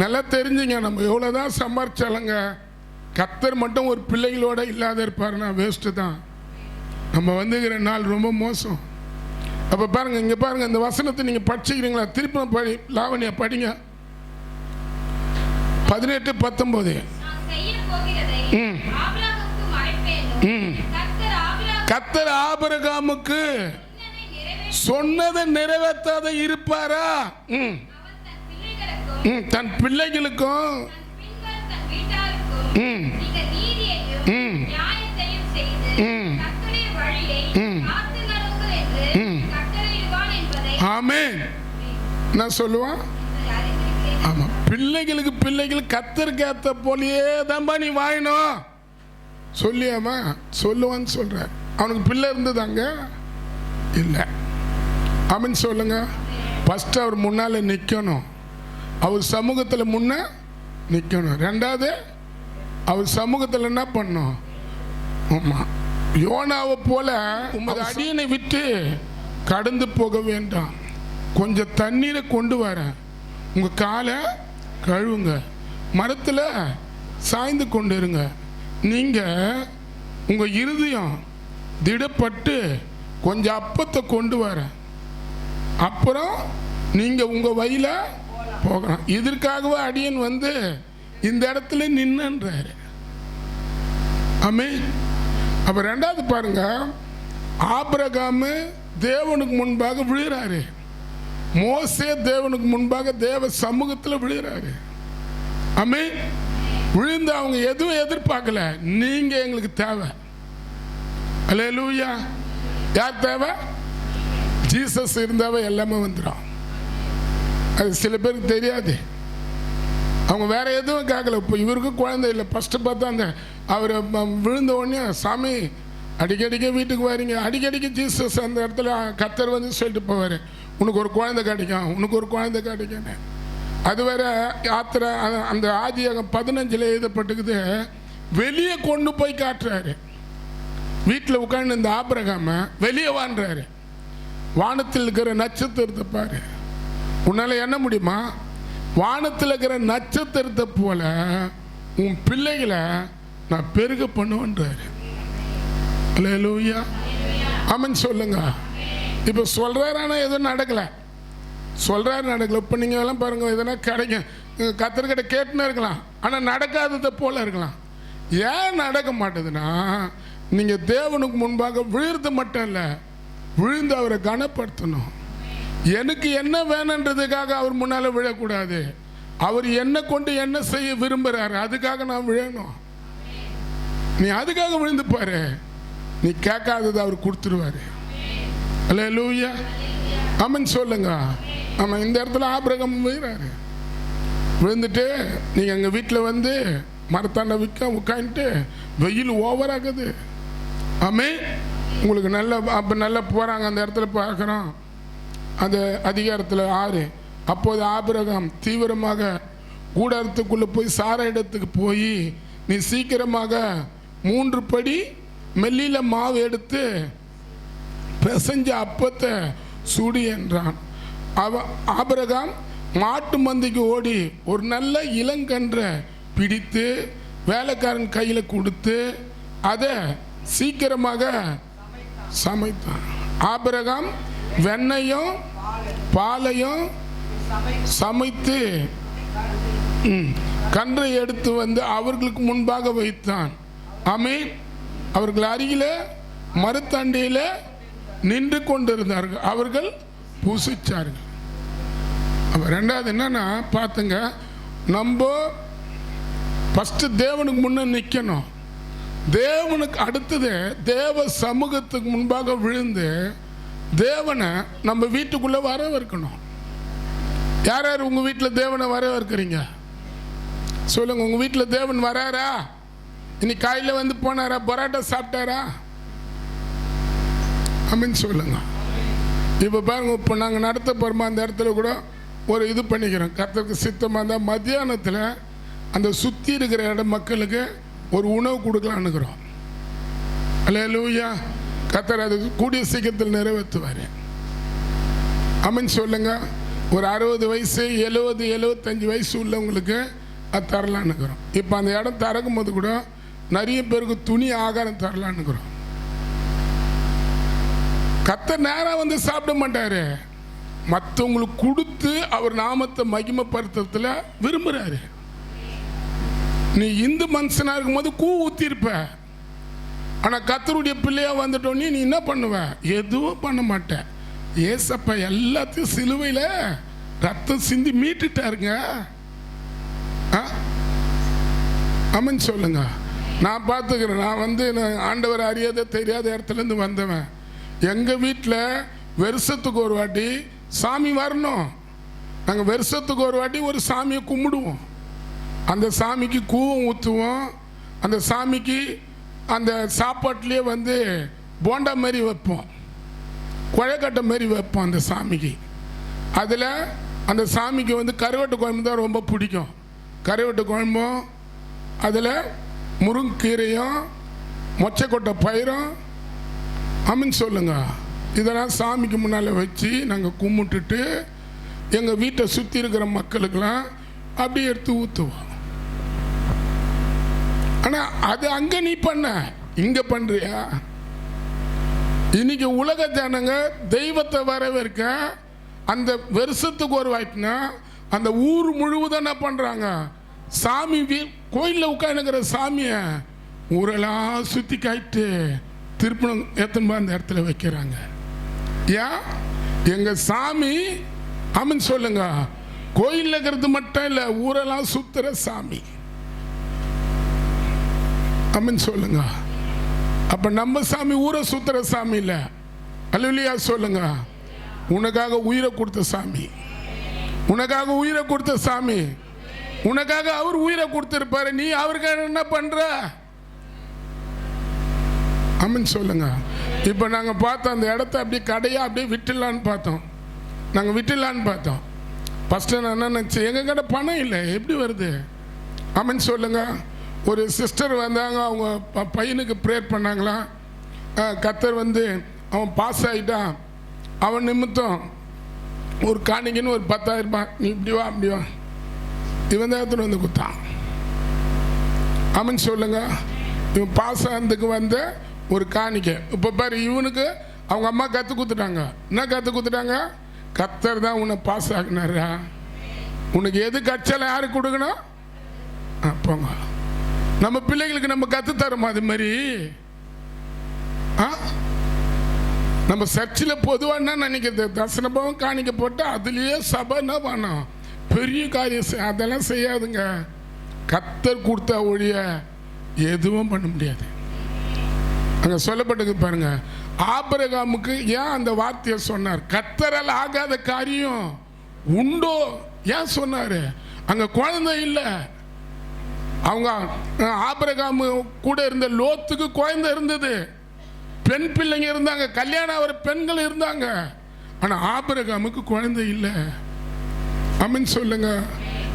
நல்லா தெரிஞ்சுங்க, நம்ம எவ்வளவுதான் சம்பாரிச்சாலுங்க கர்த்தர் மட்டும் ஒரு பிள்ளைகளோட இல்லாத இருப்பாருன்னா வேஸ்ட் தான். நம்ம வந்துக்கிற நாள் ரொம்ப மோசம். அப்ப பாருங்க, இங்க பாருங்க, இந்த வசனத்தை நீங்க படிச்சுக்கிறீங்களா? திருப்பி லாவணியா படிங்க. 18:19. கர்த்தர் ஆபிரகாமுக்கு சொன்னதை நிறைவேற்றாத இருப்பாரா? தன் பிள்ளைகளுக்கும் ஆமென். நான் சொல்லுவான். ஆமா, பிள்ளைகள் கர்த்தருக்கு ஏத்த போலயே தான் நீ வாயணும் சொல்லியாமா சொல்லுவான்னு சொல்ற. அவனுக்கு பிள்ளை இருந்ததாங்க இல்ல. ஆமென் சொல்லுங்க. ஃபர்ஸ்ட் அவர் முன்னால நிக்கணும். அவர் சமூகத்தில் முன்ன நிக்கணும். ரெண்டாவது அவர் சமூகத்தில் என்ன பண்ணும்? ஆமா, யோனாவை போல உமது அடியனை விட்டு கடந்து போக வேண்டாம். கொஞ்சம் தண்ணீரை கொண்டு வரேன், உங்க காலை கழுவுங்க, மரத்தில் சாய்ந்து கொண்டு இருங்க. நீங்க உங்க இருதயம் திடப்பட்டு கொஞ்சம் அப்பத்தை கொண்டு வரேன், அப்புறம் நீங்க உங்க வழியில போகலாம். இதற்காகவே அடியன் வந்து இந்த இடத்துல நின்னுன்றாரு. ஆமென். அப்ப ரெண்டாவது பாருங்க, ஆபிரகாம் தேவனுக்கு முன்பாக விழுறாரு. மோசே தேவனுக்கு முன்பாக தேவ சமூகத்தில் விழுகிறாரு. ஆமென். விழுந்து அவங்க எதுவும் எதிர்பார்க்கல, நீங்க எங்களுக்கு தேவை. அல்லேலூயா. யார் தேவை? ஜீசஸ் இருந்தாவே எல்லாமே வந்துடும். அது சில பேருக்கு தெரியாது. அவங்க வேற எதுவும் கேட்கல. இப்போ இவருக்கு குழந்தை இல்லை. ஃபஸ்ட்டு பார்த்தா அந்த அவர் விழுந்த உடனே, சாமி அடிக்கடிக்க வீட்டுக்கு வரீங்க, அடிக்கடிக்கு ஜீசஸ் அந்த இடத்துல கர்த்தர் வந்து சொல்லிட்டு போவார், உனக்கு ஒரு குழந்தை கிடைக்கும், உனக்கு ஒரு குழந்தை கிடைக்குன்னு. அது வேற யாத்திரை அந்த ஆதியாகமம் 15 எழுதப்பட்டுக்குது. வெளியே கொண்டு போய் காட்டுறாரு. வீட்டில் உட்காந்து இந்த ஆபிரகாம வெளியே வாழ்றாரு. வானத்தில் இருக்கிற நட்சத்திரத்தை பாரு, உன்னால என்ன முடியுமா? வானத்தில் இருக்கிற நட்சத்திரத்தை போல உன் பிள்ளைகளை நான் பெருக பண்ணுவேன்றாரு. அல்லேலூயா. ஆமென் சொல்லுங்க. இப்போ சொல்றாரு, ஆனால் எதுவும் நடக்கலை. சொல்றாரு, நடக்கல. இப்போ நீங்கள் எல்லாம் பாருங்க, எதனா கிடைக்கும், கர்த்தர்கிட்ட கேட்டுன்னு இருக்கலாம், ஆனால் நடக்காததை போல இருக்கலாம். ஏன் நடக்க மாட்டேதுன்னா, நீங்கள் தேவனுக்கு முன்பாக விழுறது மட்டும் இல்லை, விழுந்து அவரை கனப்படுத்தணும். எனக்கு என்ன வேணுன்றதுக்காக அவர் முன்னால் விழக்கூடாது. அவர் என்ன கொண்டு என்ன செய்ய விரும்புகிறாரு, அதுக்காக நான் விழணும். நீ அதுக்காக விழுந்து பாரு, நீ கேட்காதது அவர் கொடுத்துருவாரு. அல்லேலூயா. ஆமென் சொல்லுங்க. ஆமாம். இந்த இடத்துல ஆபிரகாம் விழுறாரு. விழுந்துட்டு நீங்கள் எங்கள் வீட்டில் வந்து மரத்தாண்ட உட்காந்துட்டு வெயில் ஓவராகுது. ஆமென். உங்களுக்கு நல்லா போகிறாங்க. அந்த இடத்துல பார்க்குறோம், அந்த அதிகாரத்தில் 6. அப்போது ஆபிரகாம் தீவிரமாக கூடாரத்துக்குள்ளே போய் சார இடத்துக்கு போய், நீ சீக்கிரமாக 3 படி மெல்லில மாவு எடுத்து பிசைஞ்ச அப்பத்தை சுடி என்றான். ஆபிரகாம் மாட்டு மந்தைக்கு ஓடி ஒரு நல்ல இளங்கன்றை பிடித்து வேலைக்காரன் கையில் கொடுத்து அதை சீக்கிரமாக சமைத்தான். ஆபிரகாம் வெண்ணையும் பாலையும் சமைத்து கன்றை எடுத்து வந்து அவர்களுக்கு முன்பாக வைத்தான். ஆமென். அவர்கள் அருகில் மரத்தண்டையில் நின்று கொண்டிருந்தார்கள். அவர்கள் பூசிச்சார்கள். ரெண்டாவது என்னன்னா பார்த்துங்க, நம்ம ஃபஸ்ட்டு தேவனுக்கு முன்னே நிற்கணும். தேவனுக்கு அடுத்தது தேவ சமூகத்துக்கு முன்பாக விழுந்து தேவனை நம்ம வீட்டுக்குள்ளே வரவேற்கணும். யார் யார் உங்கள் வீட்டில் தேவனை வரவேற்கிறீங்க சொல்லுங்க. உங்கள் வீட்டில் தேவன் வராரா? இன்னைக்கு காலையில் வந்து போனாரா? பரோட்டா சாப்பிட்டாரா? அப்படின்னு சொல்லுங்க. இப்போ பாருங்க, இப்போ நாங்கள் நடத்த போகிறோமா அந்த இடத்துல கூட ஒரு இது பண்ணிக்கிறோம். கர்த்தருக்கு சித்தமாக இருந்தால் மத்தியானத்தில் அந்த சுற்றி இருக்கிற இடம் மக்களுக்கு ஒரு உணவு கொடுக்கலான்னுக்கிறோம். அல்லேலூயா. கர்த்தர் அது கூடிய சீக்கிரத்தில் நிறைவேற்றுவார். ஆமென் சொல்லுங்க. ஒரு 60 வயசு 70 75 வயசு உள்ளவங்களுக்கு அது தரலான்னுக்கிறோம். இப்போ அந்த இடம் திறக்கும் போது கூட நிறைய பேருக்கு துணி ஆகாரம் தரலான்னுக்கிறோம். கர்த்தர் நேராக வந்து சாப்பிட மாட்டாரு, மற்றவங்களுக்கு கொடுத்து அவர் நாமத்தை மகிமைப்படுத்துறதுல விரும்புகிறாரு. நீ இந்து மனுஷனாக இருக்கும்போது ஊற்றிருப்ப, ஆனால் கர்த்தருடைய பிள்ளையாக வந்துட்டோன்னே நீ என்ன பண்ணுவ? எதுவும் பண்ண மாட்டேன். ஏசப்பா எல்லாத்தையும் சிலுவையில் ரத்தம் சிந்தி மீட்டுட்டாருங்க. ஆமென் சொல்லுங்க. நான் பார்த்துக்கிறேன். நான் வந்து ஆண்டவர் அறியாத தெரியாத இடத்துலேருந்து வந்தவன். எங்கள் வீட்டில் வருஷத்துக்கு ஒரு வாட்டி சாமி வரணும். நாங்கள் வருஷத்துக்கு ஒரு வாட்டி ஒரு சாமியை கும்பிடுவோம். அந்த சாமிக்கு கூவம் ஊற்றுவோம். அந்த சாமிக்கு அந்த சாப்பாட்டிலே வந்து போண்டா மாதிரி வைப்போம், குழைக்கட்டை மாதிரி வைப்போம் அந்த சாமிக்கு. அதில் அந்த சாமிக்கு வந்து கருவாட்டு குழம்பு தான் ரொம்ப பிடிக்கும். கருவாட்டு குழம்பும் அதில் முருங்கீரையும் மொச்சக்கொட்டை பயிரும். ஆமென் சொல்லுங்க. இதெல்லாம் சாமிக்கு முன்னால் வச்சு நாங்கள் கும்பிட்டுட்டு எங்கள் வீட்டை சுற்றி இருக்கிற மக்களுக்கெல்லாம் அப்படியே எடுத்து ஊற்றுவோம். ஆனால் அது அங்கே நீ பண்ண, இங்கே பண்ணுறியா? இன்னைக்கு உலக ஜனங்க தெய்வத்தை வரவேற்க அந்த வருஷத்துக்கு ஒரு வாய்ப்புனா அந்த ஊர் முழுவதும் என்ன பண்ணுறாங்க? சாமி கோயிலில் உட்காந்துக்கிற சாமியை ஊரெல்லாம் சுற்றி காய்ட்டு திருப்பணம் ஏத்தன்பா அந்த இடத்துல வைக்கிறாங்க. ஏன்? எங்கள் சாமி ஆமென் சொல்லுங்க. கோயில்ல இருக்கிறது மட்டும் இல்ல, ஊரெல்லாம் சுத்துற சாமி. ஆமென் சொல்லுங்க. அப்ப நம்ம சாமி ஊரை சுத்துற சாமி இல்ல. அல்லேலூயா சொல்லுங்க. உனக்காக உயிரை கொடுத்த சாமி, உனக்காக உயிரை கொடுத்த சாமி, உனக்காக அவர் உயிரை கொடுத்திருப்பாரு. நீ அவருக்காக என்ன பண்ற? ஆமென் சொல்லுங்க. இப்ப நாங்க பார்த்தோம் அந்த இடத்த அப்படியே கடையா அப்படியே விட்டுலான்னு பார்த்தோம். நாங்க விட்டுலான்னு பார்த்தோம். ஃபர்ஸ்ட் நான் என்ன நினைச்சேன், எங்க கிட்ட பணம் இல்லை, எப்படி வருது? ஆமென் சொல்லுங்க. ஒரு சிஸ்டர் வந்தாங்க, அவங்க பையனுக்கு ப்ரேயர் பண்ணாங்களா. கர்த்தர் வந்து அவன் பாஸ் ஆகிட்டான், அவன் நிமித்தம் ஒரு காணிக்கன்னு ஒரு 10,000 ரூபாய், நீ இப்படி வா அப்படி வா, இவன் தான் எடுத்துட்டு வந்து கொடுத்தான். ஆமென் சொல்லுங்க. இவன் பாஸ் ஆனதுக்கு வந்த ஒரு காணிக்க. இப்போ பாரு, இவனுக்கு அவங்க அம்மா கற்றுக் கொடுத்துட்டாங்க. என்ன கற்றுக் கொடுத்துட்டாங்க? கர்த்தர் தான் உன்னை பாஸ் ஆகினாரா, உனக்கு எது கட்சலை யாருக்கு கொடுக்கணும்? போங்க. நம்ம பிள்ளைகளுக்கு நம்ம கற்றுத்தரோமா அது மாதிரி? நம்ம சர்ச்சில் பொதுவாக என்ன நினைக்கிறது, தர்சனபாவம் காணிக்க போட்டு அதுலேயே சபை என்ன பண்ணோம், பெரிய காரியம் அதெல்லாம் செய்யாதுங்க. கர்த்தர் கொடுத்தா ஒழிய எதுவும் பண்ண முடியாது. அங்கே சொல்லப்பட்டது பாருங்க, ஆபிரகாமுக்கு ஏன் அந்த வார்த்தையை சொன்னார்? கர்த்தரால் ஆகாத காரியம் உண்டோ ஏன் சொன்னாரு? அங்க குழந்தை இல்லை. அவங்க ஆபிரகாமு கூட இருந்த லோத்துக்கு குழந்தை இருந்தது, பெண் பிள்ளைங்க இருந்தாங்க, கல்யாணம் ஆகிற பெண்கள் இருந்தாங்க. ஆனா ஆபிரகாமுக்கு குழந்தை இல்லை. ஆமென் சொல்லுங்க.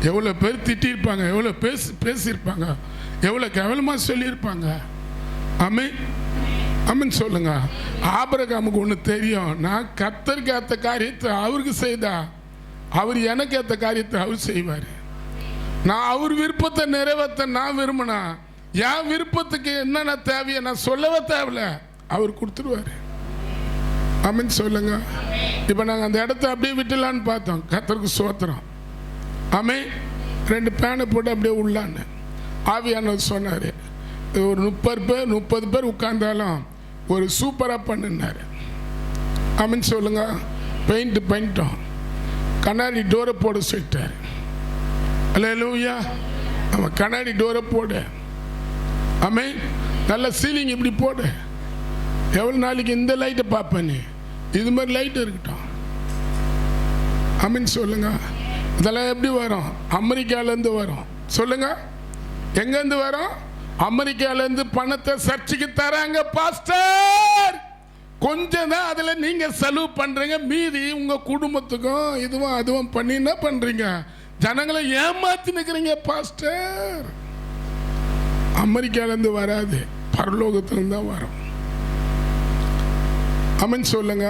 எவ்வளவு பேர் திட்டிருப்பாங்க, எவ்வளவு பேசியிருப்பாங்க, எவ்வளவு கேவலமா சொல்லியிருப்பாங்க. ஆமென் ஆமென் சொல்லுங்க. ஆபிரகாமுக்கு ஒன்று தெரியும், நான் கர்த்தருக்கு ஏற்ற காரியத்தை அவருக்கு செய்தா அவர் எனக்கு ஏற்ற காரியத்தை அவர் செய்வார். நான் அவர் விருப்பத்தை நிறைவேற்ற நான் விரும்பினா என் விருப்பத்துக்கு என்னென்ன தேவையை நான் சொல்லவே தேவையில்ல, அவர் கொடுத்துருவாரு. ஆமென் சொல்லுங்க. இப்போ நாங்கள் அந்த இடத்த அப்படியே விட்டுலான்னு பார்த்தோம். கர்த்தருக்கு ஸ்தோத்திரம். ஆமென். 2 பேனை போட்டு அப்படியே உள்ளான்னு ஆவியானவர் சொன்னார், ஒரு 30 பேர் உட்கார்ந்தாலும் ஒரு சூப்பராக பண்ணினார். ஆமென் சொல்லுங்க. பெயிண்ட் பண்ணிட்டோம், கண்ணாடி டோரை போட சொல்லிட்டார். அல்லேலூயா. அவன் கண்ணாடி டோரை போடு. ஆமென். நல்ல சீலிங் இப்படி போடு. எவ்வளோ நாளைக்கு இந்த லைட்டை பார்ப்பேன், இது மாதிரி லைட் இருக்கட்டும். ஆமென் சொல்லுங்க. இதெல்லாம் எப்படி வரும்? அமெரிக்காலேருந்து வரும். சொல்லுங்க, எங்கேருந்து வரும்? அமெரிக்காலேருந்து பணத்தை சர்ச்சுக்கு தராங்க பாஸ்டர். கொஞ்சம் தான் அதில் நீங்கள் செலவு பண்ணுறீங்க, மீதி உங்கள் குடும்பத்துக்கும் இதுவும் அதுவும் பண்ணி என்ன பண்ணுறீங்க? ஜனங்களை ஏமாற்றி நிற்கிறீங்க பாஸ்டர். அமெரிக்காலேருந்து வராது, பரலோகத்திலிருந்து தான் வரும். ஆமென் சொல்லுங்க.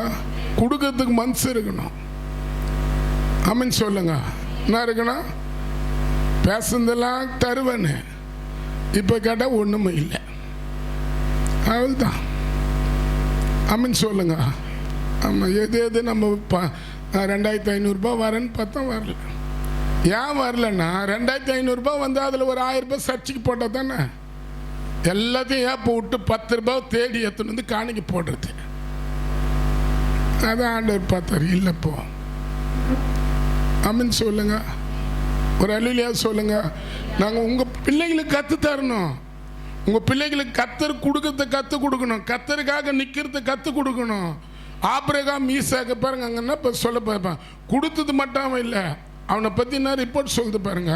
கொடுக்கறதுக்கு மனசு இருக்கணும். ஆமென் சொல்லுங்க. என்ன இருக்கணும்? பேசுனதெல்லாம் தருவேன்னு இப்போ கேட்டால் ஒன்றுமே இல்லை, அவள்தான். ஆமென் சொல்லுங்க. ஆமாம். எது நம்ம 2,500 ரூபாய் வரேன்னு பார்த்தா வரல. ஏன் வரலன்னா, 2,500 ரூபாய் வந்து அதில் ஒரு 1000 ரூபாய் சர்ச்சைக்கு போட்டால் தானே. எல்லாத்தையும் ஏன் விட்டு 10 ரூபாய் தேடி எடுத்துன்னு வந்து காணிக்க போடுறது. அதான் ஆண்டவர் பார்த்தார். இல்லைப்போ. ஆமென் சொல்லுங்க. ஒரு அல்லேலூயா சொல்லுங்க. நாங்கள் உங்கள் பிள்ளைகளுக்கு கற்றுத்தரணும். உங்கள் பிள்ளைகளுக்கு கர்த்தர் கொடுக்கறத கற்றுக் கொடுக்கணும், கர்த்தருக்காக நிற்கிறத கற்றுக் கொடுக்கணும். ஆபிரகாம் ஈசாக்கு பாருங்க, அங்கே என்ன இப்போ சொல்ல பார்ப்பேன், கொடுத்தது மட்டும் அவன் இல்லை, அவனை பற்றி என்ன ரிப்போர்ட் சொல்லுது பாருங்க.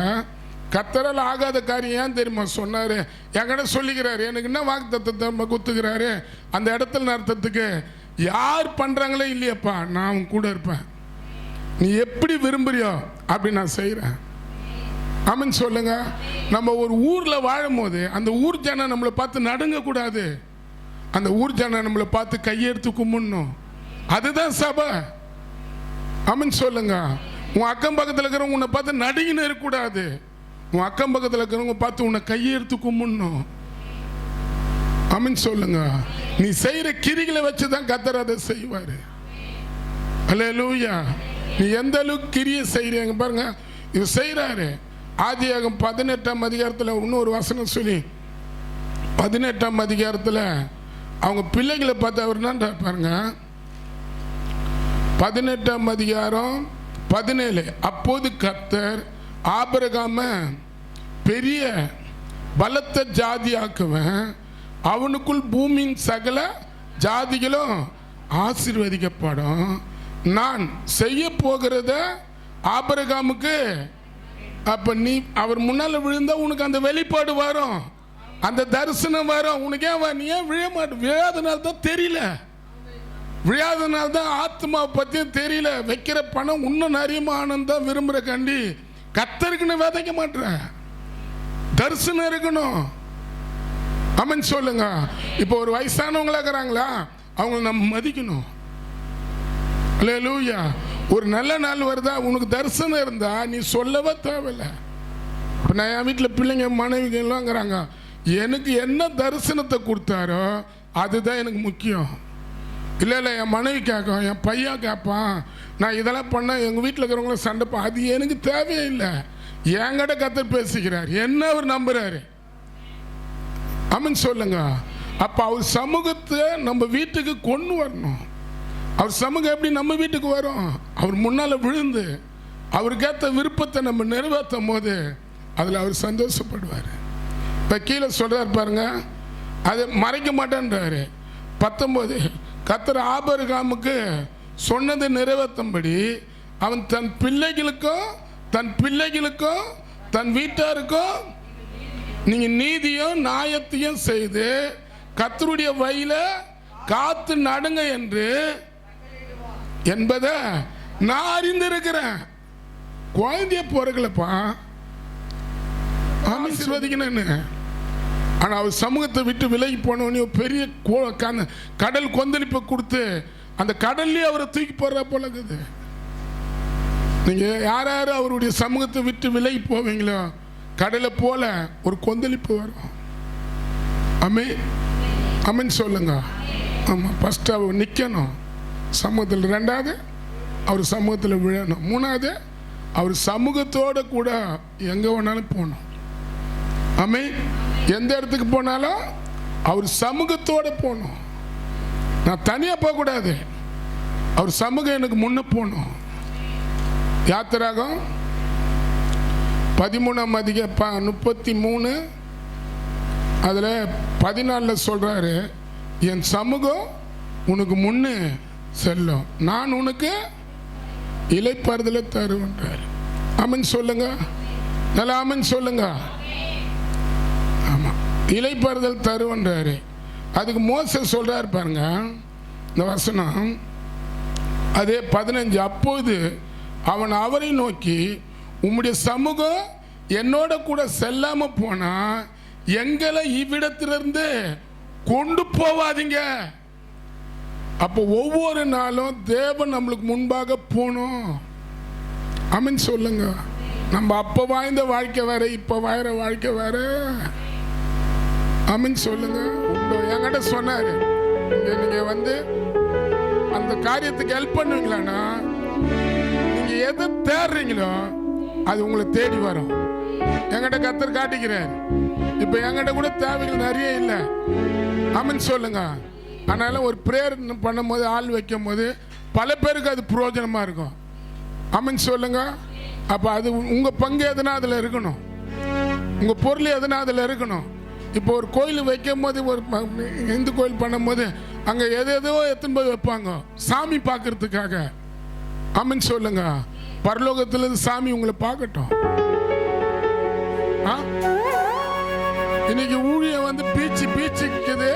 கர்த்தரால் ஆகாத காரியம் ஏன் தெரியுமா சொன்னார்? என்கிட்ட சொல்லிக்கிறாரு, எனக்கு என்ன வாக்குத்தத்தத்தை குத்துக்கிறாரு, அந்த இடத்துல நடத்துறதுக்கு யார் பண்ணுறாங்களே இல்லையப்பா, நான் அவன் கூட இருப்பேன், நீ எப்படி விரும்புறியோ அப்படி நான் செய்கிறேன். ஆமென் சொல்லுங்க. நம்ம ஒரு ஊரில் வாழும் போது அந்த ஊர் ஜனம் நம்மளை பார்த்து நடுங்கக்கூடாது, அந்த ஊர் ஜனம் நம்மளை பார்த்து கையெடுத்து கும்பிடணும். அதுதான் சபை. ஆமென் சொல்லுங்க. உன் அக்கம் பக்கத்தில் இருக்கிறவங்க உன்னை பார்த்து நடுங்கின்னு இருக்கக்கூடாது, உன் அக்கம் பக்கத்தில் இருக்கிறவங்க பார்த்து உன்னை கையெடுத்து கும்பிடணும். ஆமென் சொல்லுங்க. நீ செய்கிற கிரிகளை வச்சு தான் கர்த்தர் அதை செய்வார். அல்லேலூயா. நீ எந்த அளவுக்கு கிரியை செய்கிறீங்க பாருங்க. இது செய்கிறாரு. ஆதியாகமம் 18ஆம் அதிகாரத்தில் இன்னொரு வசனம் சொல்லி, 18ஆம் அதிகாரத்தில் அவங்க பிள்ளைகளை பார்த்து அவர் என்ன பாருங்க. 18ஆம் அதிகாரம் 17. அப்போது கர்த்தர் ஆபிரகாம பெரிய பலத்த ஜாதியாக்குவன், அவனுக்குள் பூமியின் சகல ஜாதிகளும் ஆசீர்வதிக்கப்படும். நான் செய்ய போகிறத ஆபிரகாமுக்கு, அப்ப நீ அவர் முன்னால விழுந்தா உனக்கு அந்த வெளிப்பாடு வரும், அந்த தரிசனம் வரும். உனக்கு ஏன் நீ ஏன் விழ மாட்ட? விழாதனால தான் தெரியல, விழாதனால தான் ஆத்மாவை பத்தியும் தெரியல. வைக்கிற பணம் இன்னும் நிறைய ஆனந்தம் விரும்புற கண்டி கத்தருக்குன்னு விதைக்க மாட்டேன். தரிசனம் இருக்கணும். அமன் சொல்லுங்க. இப்போ ஒரு வயசானவங்களா இருக்கிறாங்களா, அவங்கள நம்ம மதிக்கணும். அல்லேலூயா. ஒரு நல்ல நாள் வருதா, உனக்கு தரிசனம் இருந்தா நீ சொல்லவே தேவையில்லை. இப்போ நான் என் வீட்டில் பிள்ளைங்க மனைவிகள்லாங்கிறாங்க, எனக்கு என்ன தரிசனத்தை கொடுத்தாரோ அதுதான் எனக்கு முக்கியம். இல்லை இல்லை, என் மனைவி கேட்கும், என் பையன் கேட்பான், நான் இதெல்லாம் பண்ணால் எங்கள் வீட்டில் இருக்கிறவங்கள சண்டைப்பா, அது எனக்கு தேவையே இல்லை. என்கிட்ட கத்தர் பேசிக்கிறார், என்ன அவர் நம்புறாரு. அமன் சொல்லுங்க. அப்போ அவர் சமூகத்தை நம்ம வீட்டுக்கு கொண்டு வரணும். அவர் சமூகம் எப்படி நம்ம வீட்டுக்கு வரும்? அவர் முன்னால் விழுந்து அவருக்கேற்ற விருப்பத்தை நம்ம நிறைவேற்றும் போது அதில் அவர் சந்தோஷப்படுவார். இப்போ கீழே சொல்கிறார் பாருங்க, அதை மறைக்க மாட்டேன்றாரு. 19. கர்த்தர் ஆபிரகாமுக்கு சொன்னதை நிறைவேற்றும்படி அவன் தன் பிள்ளைகளுக்கும் தன் வீட்டாருக்கும் நீங்க நீதியும் நியாயத்தையும் செய்து கர்த்தருடைய வழியில காத்து நடுங்க என்று என்பதை நான் அறிந்திருக்கிறேன். குழந்தைய போறங்களப்பா ஆசீர்வதிக்கணும்னு. ஆனா அவர் சமூகத்தை விட்டு விலகி போனவனே பெரிய கடல் கொந்தளிப்பை கொடுத்து அந்த கடல்லே அவரை தூக்கி போடுற போல இருக்குது. நீங்க யார் யார் அவருடைய சமூகத்தை விட்டு விலகி போவீங்களோ கடலை போல ஒரு கொந்தளிப்பு வரும். அமீன் சொல்லுங்க. ஆமாம், ஃபஸ்ட்டு அவர் நிற்கணும் சமூகத்தில், 2வது அவர் சமூகத்தில் விழணும், 3வது அவர் சமூகத்தோடு கூட எங்கே வேணாலும் போகணும். எந்த இடத்துக்கு போனாலும் அவர் சமூகத்தோடு போகணும். நான் தனியாக போகக்கூடாது, அவர் சமூகம் எனக்கு முன்ன போகணும். யாத்திராகம் 13:33 அதில் 14 சொல்கிறாரு, என் சமூகம் உனக்கு முன்னே செல்லும், நான் உனக்கு இளைப்பாறுதலை தருவேன்றார். அமன் சொல்லுங்க, நல்லா அமன் சொல்லுங்க. ஆமாம், இளைப்பாறுதல் தருவேன்றாரு. அதுக்கு மோசே சொல்கிறார் பாருங்க இந்த வசனம், அதே 15. அப்போது அவன் அவரை நோக்கி, உம்முடைய சமூகம் என்னோட கூட செல்லாம போனா எங்களை இவ்விடத்திலிருந்து கொண்டு போவாதீங்க. அப்போ ஒவ்வொரு நாளும் தேவன் நம்மளுக்கு முன்பாக போகணும். அமீன் சொல்லுங்க. நம்ம அப்ப வாழ்ந்த வாழ்க்கை வேற, இப்ப வாழற வாழ்க்கை வேற. அமீன் சொல்லுங்க. என்கிட்ட சொன்னாரு, நீங்க வந்து அந்த காரியத்துக்கு ஹெல்ப் பண்ணுவீங்களான்னா, நீங்க எதை தேடுறீங்களோ அது உங்களை தேடி வரும். என்கிட்ட கர்த்தர் காட்டிக்கிறார். இப்ப என்கிட்ட கூட தேவைகள் நிறைய இல்லை. அமீன் சொல்லுங்க. அதனால ஒரு பிரேயர் பண்ணும் போது, ஆள் வைக்கும் போது பல பேருக்கு அது பிரயோஜனமா இருக்கும். அமீன் சொல்லுங்க. அப்ப அது உங்க பங்கு எதுனா அதுல இருக்கணும், உங்க பொருள் எதுனா அதுல இருக்கணும். இப்போ ஒரு கோயில் வைக்கும் போது, ஒரு இந்து கோயில் பண்ணும் போது அங்க எதோ எத்தனை போய் வைப்பாங்க சாமி பார்க்கறதுக்காக. அமீன் சொல்லுங்க. பரலோகத்துல சாமி உங்களை பார்க்கட்டும். இன்னைக்கு ஊழியம் வந்து பீச்சுக்குது,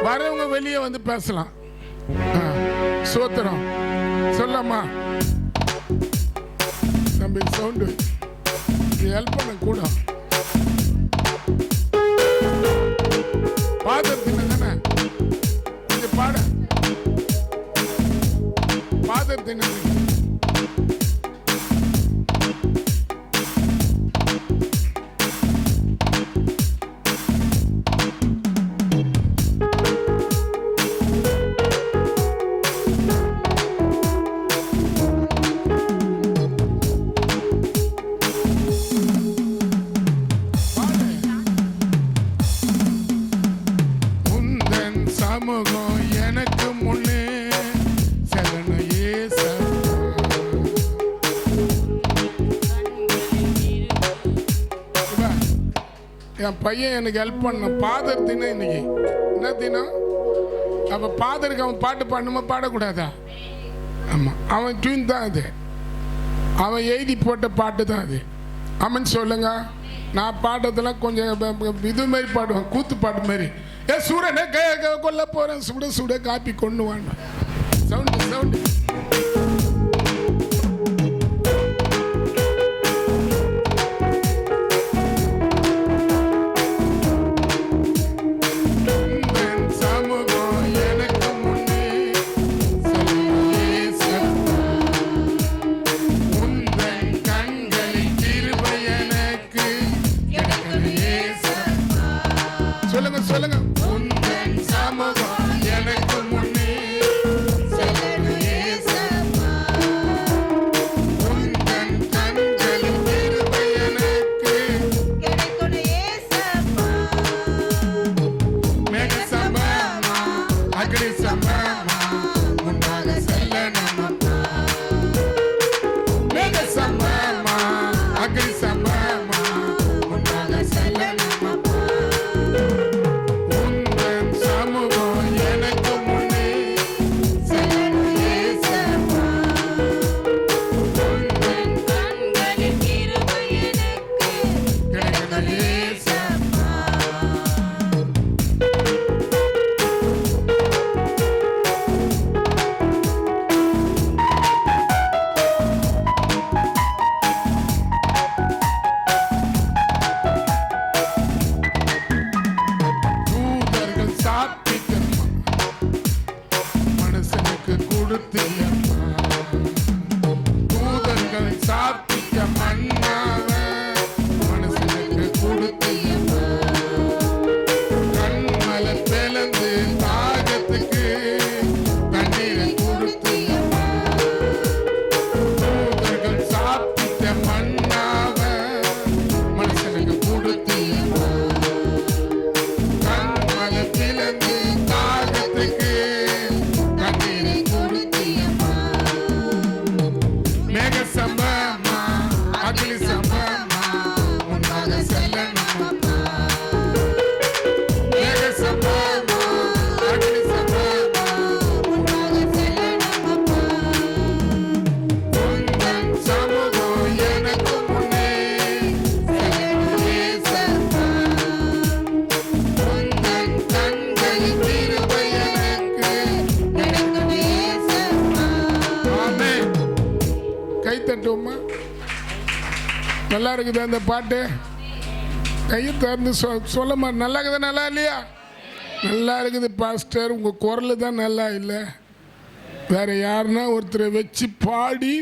வரவங்க வெளியே வந்து பேசலாம். சோத்திரம் சொல்லம்மா, நம்ம சவுண்டு ஹெல்ப் பண்ண கூட பாதத்தின தானே கொஞ்சம் பாட பாதத்தின. எனக்கு முன்னே சரண ஏசப்பா, என் பையன் எனக்கு ஹெல்ப் பண்ண ஃபாதர் தினம் இன்னைக்கு. என்ன தினம்? அப்போ ஃபாதருக்கு அவன் பாட்டு பாடணுமா பாடக்கூடாதா? ஆமாம், அவன் டியூன் தான் அது, அவன் எழுதி போட்ட பாட்டு தான் அது. ஆமான்னு சொல்லுங்க. நான் பாடுறதெல்லாம் கொஞ்சம் இது மாதிரி பாடுவேன், கூத்து பாட்டு மாதிரி. சூடனே கொல்ல போகிறேன், சுட சுட காப்பி கொண்டு வாங்க. Sound sound. சொல்லுங்க. உந்தன் சமூகம் எனக்கு முன்னே செல்லணும் ஏசப்பா. உந்தன் கண்களின் கிருபை எனக்கு கிடைக்கணும் ஏசப்பா. மேக சமமா அக்னி சமமா முன்னாக செல்லணும் அப்பா. மேக சமமா அக்னி சமமா முன்னாக செல்லணும். நல்லா இருக்குது அந்த பாட்டு. கையை திறந்து சொல்லமா, நல்லா இருக்குது நல்லா இல்லையா? நல்லா இருக்குது பாஸ்டர், உங்கள் குரல் தான் நல்லா இல்லை. வேற யாருன்னா ஒருத்தரை வச்சு பாடி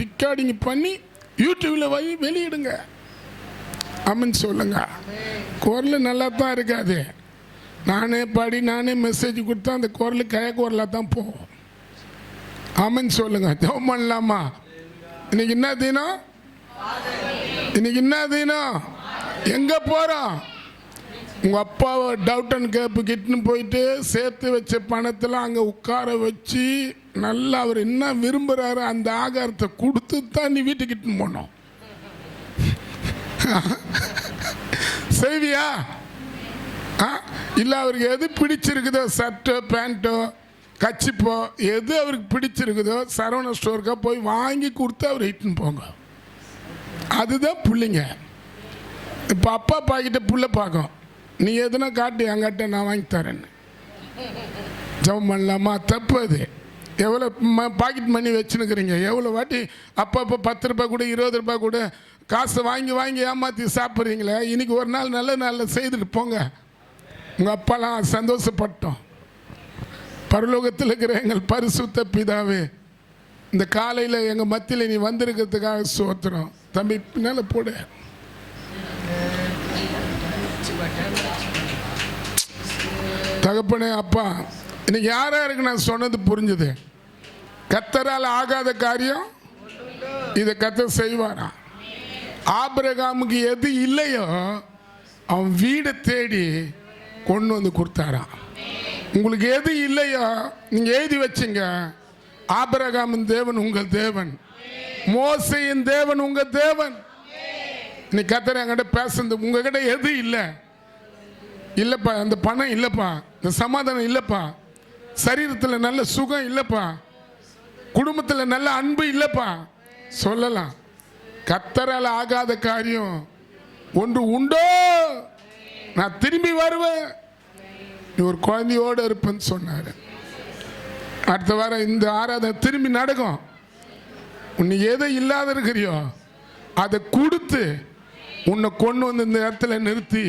ரெக்கார்டிங் பண்ணி யூடியூப்ல வெளியிடுங்க. ஆமான்னு சொல்லுங்க. குரல் நல்லா தான் இருக்காது. நானே பாடி நானே மெசேஜ் கொடுத்தா அந்த குரல் கய குரலாக தான் போகும். ஆமான்னு சொல்லுங்க. ஜெபம் பண்ணலாமா? இன்னைக்கு என்ன தினம்? இன்னைக்கு என்ன தினம்? எங்க போறோம்? உங்க அப்பாவை டவுட் அண்ட் கேப்பு கிட்டுன்னு போயிட்டு சேர்த்து வச்ச பணத்தில் அங்கே உட்கார வச்சு நல்லா அவர் என்ன விரும்புகிறாரு அந்த ஆகாரத்தை கொடுத்து தான் நீ வீட்டுக்கிட்டுன்னு போனோம். செய்வியா? இல்லை அவருக்கு எது பிடிச்சிருக்குதோ, ஷர்ட்டோ பேண்ட்டோ கச்சிப்போ எது அவருக்கு பிடிச்சிருக்குதோ சரவண ஸ்டோருக்கா போய் வாங்கி கொடுத்து அவர் இட்டுன்னு போங்க. அதுதான் பிள்ளைங்க. இப்போ அப்பா பாக்கிட்ட புள்ள பார்க்கும், நீ எதுனா காட்டு என்கிட்ட நான் வாங்கி தரேன்னு. ஜெபம் பண்ணலாமா? தப்பு அது. எவ்வளோ பாக்கெட் மணி வச்சுன்னுக்குறீங்க? எவ்வளோ வாட்டி அப்பப்போ 10 ரூபாய் கூட 20 ரூபாய் கூட காசை வாங்கி வாங்கி ஏமாற்றி சாப்பிட்றீங்களே. இன்றைக்கி ஒரு நாள் நல்ல நாளில் செய்துட்டு போங்க. உங்கள் அப்பாலாம் சந்தோஷப்பட்டோம். பரலோகத்தில் இருக்கிற எங்கள் பரிசுத்த பிதாவே, இந்த காலையில் எங்கள் மத்தியில் நீ வந்திருக்கிறதுக்காக சோத்திரம். தம்பி பின்னால் போடு. தகப்பனே அப்பா, இன்னைக்கு யாரா இருக்கு நான் சொன்னது புரிஞ்சுது. கர்த்தரால் ஆகாத காரியம் இதை கர்த்தர் செய்வாரா? ஆபிரகாமுக்கு எது இல்லையோ அவன் வீடை தேடி கொண்டு வந்து கொடுத்தாராம். உங்களுக்கு எது இல்லையோ நீங்க எழுதி வச்சுங்க. ஆபிரகாமின் தேவன் உங்கள் தேவன், மோசேயின் தேவன் உங்க தேவன். இன்னைக்கு கர்த்தர் என்கிட்ட பேசுறது, உங்ககிட்ட எது இல்லை இல்லைப்பா, அந்த பணம் இல்லைப்பா, இந்த சமாதானம் இல்லைப்பா, சரீரத்தில் நல்ல சுகம் இல்லைப்பா, குடும்பத்தில் நல்ல அன்பு இல்லைப்பா சொல்லலாம். கர்த்தரால் ஆகாத காரியம் ஒன்று உண்டோ? நான் திரும்பி வருவேன், நீ ஒரு குழந்தையோடு இருப்பேன்னு சொன்னார். அடுத்த வாரம் இந்த ஆராதனை திரும்பி நடக்கும். உன்னை எதை இல்லாத இருக்கிறியோ அதை கொடுத்து உன்னை கொண்டு வந்து இந்த இடத்துல நிறுத்தி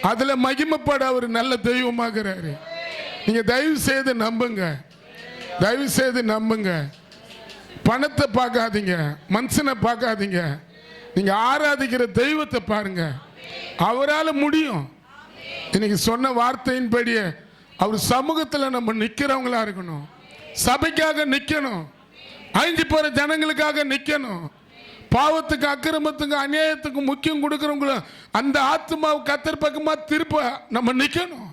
அதில் மகிமைப்பட அவர் நல்ல தெய்வமாகிறாரு. நீங்கள் தயவு செய்து நம்புங்க, தயவு செய்து நம்புங்க. பணத்தை பார்க்காதீங்க, மனுஷனை பார்க்காதீங்க, நீங்கள் ஆராதிக்கிற தெய்வத்தை பாருங்க. அவரால் முடியும். இன்னைக்கு சொன்ன வார்த்தையின்படியே அவர் சமூகத்தில் நம்ம நிற்கிறவங்களா இருக்கணும், சபைக்காக நிற்கணும், அழிஞ்சு போகிற ஜனங்களுக்காக நிற்கணும், பாவத்துக்கு அக்கிரமத்துக்கு அநியாயத்துக்கு முக்கியம் கொடுக்குறவங்களும் அந்த ஆத்மாவை கர்த்தர் பக்கமாக திருப்ப நம்ம நிற்கணும்.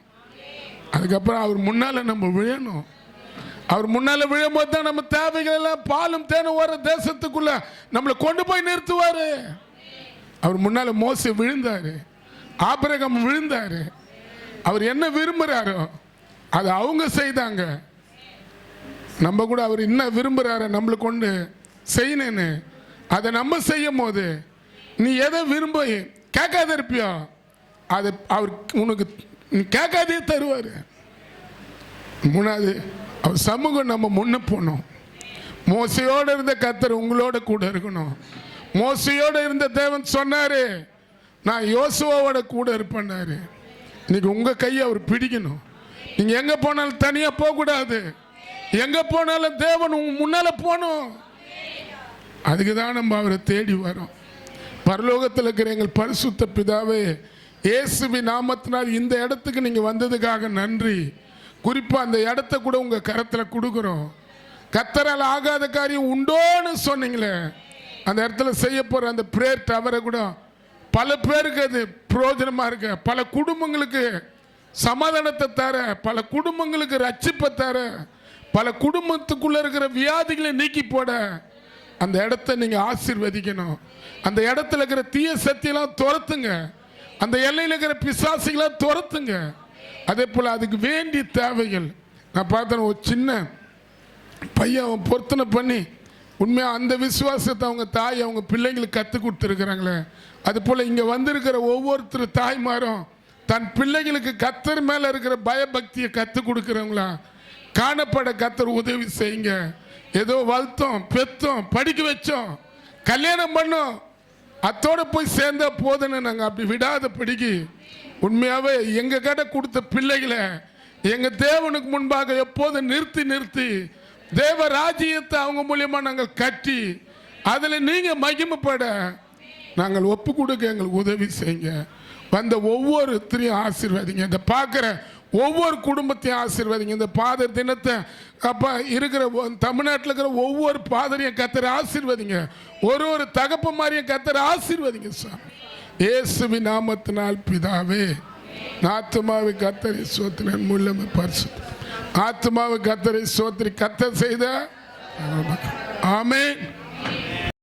அதுக்கப்புறம் அவர் முன்னால் நம்ம விழணும். அவர் முன்னால் விழும்போது தான் நம்ம தேவைகள் எல்லாம் பாலும் தேனும் வர தேசத்துக்குள்ள நம்மளை கொண்டு போய் நிறுத்துவார். அவர் முன்னால் மோசே விழுந்தார், ஆபிரகாம் விழுந்தார். அவர் என்ன விரும்புகிறாரோ அதை அவங்க செய்தாங்க. நம்ம கூட அவர் என்ன விரும்புகிறார நம்மளை கொண்டு செய்யணுன்னு அதை நம்ம செய்யும் போது நீ எதை விரும்ப கேட்காத இருப்பியோ அதை அவர் உனக்கு கேட்காதே தருவார். மூணாவது, அவர் சமூகம் நம்ம முன்ன போகணும். மோசையோடு இருந்த கர்த்தர் உங்களோட கூட இருக்கணும். மோசையோடு இருந்த தேவன் சொன்னார், நான் யோசுவாவோட கூட இருப்பேன்னாரு. இன்னைக்கு உங்கள் கையை அவர் பிடிக்கணும். நீங்கள் எங்கே போனாலும் தனியாக போகக்கூடாது, எங்கே போனாலும் தேவன் உங்க முன்னால் போகணும். அதுக்கு தான் நம்ம அவரை தேடி வரோம். பரலோகத்தில் இருக்கிற எங்கள் பரிசுத்த பிதாவே, இயேசுவின் நாமத்தினால் இந்த இடத்துக்கு நீங்கள் வந்ததுக்காக நன்றி. குறிப்பாக அந்த இடத்த கூட உங்கள் கரத்தில் கொடுக்குறோம். கர்த்தரால் ஆகாத காரியம் உண்டோன்னு சொன்னீங்களே, அந்த இடத்துல செய்ய போகிற அந்த பிரேயர் டவரை கூட பல பேருக்கு அது பிரயோஜனமாக இருக்கு. பல குடும்பங்களுக்கு சமாதானத்தை தர, பல குடும்பங்களுக்கு ரட்சிப்பை தர, பல குடும்பத்துக்குள்ளே இருக்கிற வியாதிகளை நீக்கி போட அந்த இடத்த நீங்கள் ஆசீர்வதிக்கணும். அந்த இடத்துல இருக்கிற தீய சக்தியெல்லாம் துரத்துங்க, அந்த எல்லையில் இருக்கிற பிசாசுகளாக துரத்துங்க. அதே போல் அதுக்கு வேண்டிய தேவைகள் நான் பார்த்தேன். ஒரு சின்ன பையன் அவன் பொருத்தனை பண்ணி உண்மையாக அந்த விசுவாசத்தை அவங்க தாய் அவங்க பிள்ளைங்களுக்கு கற்றுக் கொடுத்துருக்குறாங்களே, அது போல் இங்கே வந்திருக்கிற ஒவ்வொருத்தர் தாய்மாரும் தன் பிள்ளைகளுக்கு கர்த்தர் மேலே இருக்கிற பயபக்தியை கற்றுக் கொடுக்குறவங்களா காணப்பட கர்த்தர் உதவி செய்யுங்க. ஏதோ வளர்த்தோம், பெற்றோம், படிக்க வச்சோம், கல்யாணம் பண்ணோம், அத்தோடு போய் சேர்ந்தா போதுன்னு நாங்கள் அப்படி விடாத படிக்கு உண்மையாகவே எங்கள் கிட்ட கொடுத்த பிள்ளைகளை எங்கள் தேவனுக்கு முன்பாக எப்போதும் நிறுத்தி நிறுத்தி தேவ ராஜ்யத்தை அவங்க மூலியமாக நாங்கள் கட்டி அதில் நீங்கள் மகிமைப்பட நாங்கள் ஒப்பு கொடுக்க எங்களுக்கு உதவி செய்யுங்க. வந்த ஒவ்வொருத்தரையும் ஆசீர்வதிங்க. இந்த பார்க்குற ஒவ்வொரு குடும்பத்தையும் ஆசீர்வதிங்க. இந்த பாதர் தினத்தை அப்போ இருக்கிற தமிழ்நாட்டில் இருக்கிற ஒவ்வொரு பாதரையும் கர்த்தர் ஆசீர்வதிங்க. ஒரு ஒரு தகப்ப மாதிரியும் கர்த்தர் ஆசீர்வதிங்க சாமி. இயேசுவின் நாமத்தினால் பிதாவே, ஆத்துமாவை கர்த்தரை சோத்திரன் முள்ளமை பரிசுத்த ஆத்துமாவை கர்த்தரை சோத்திரி கர்த்தர் செய்த ஆமென்.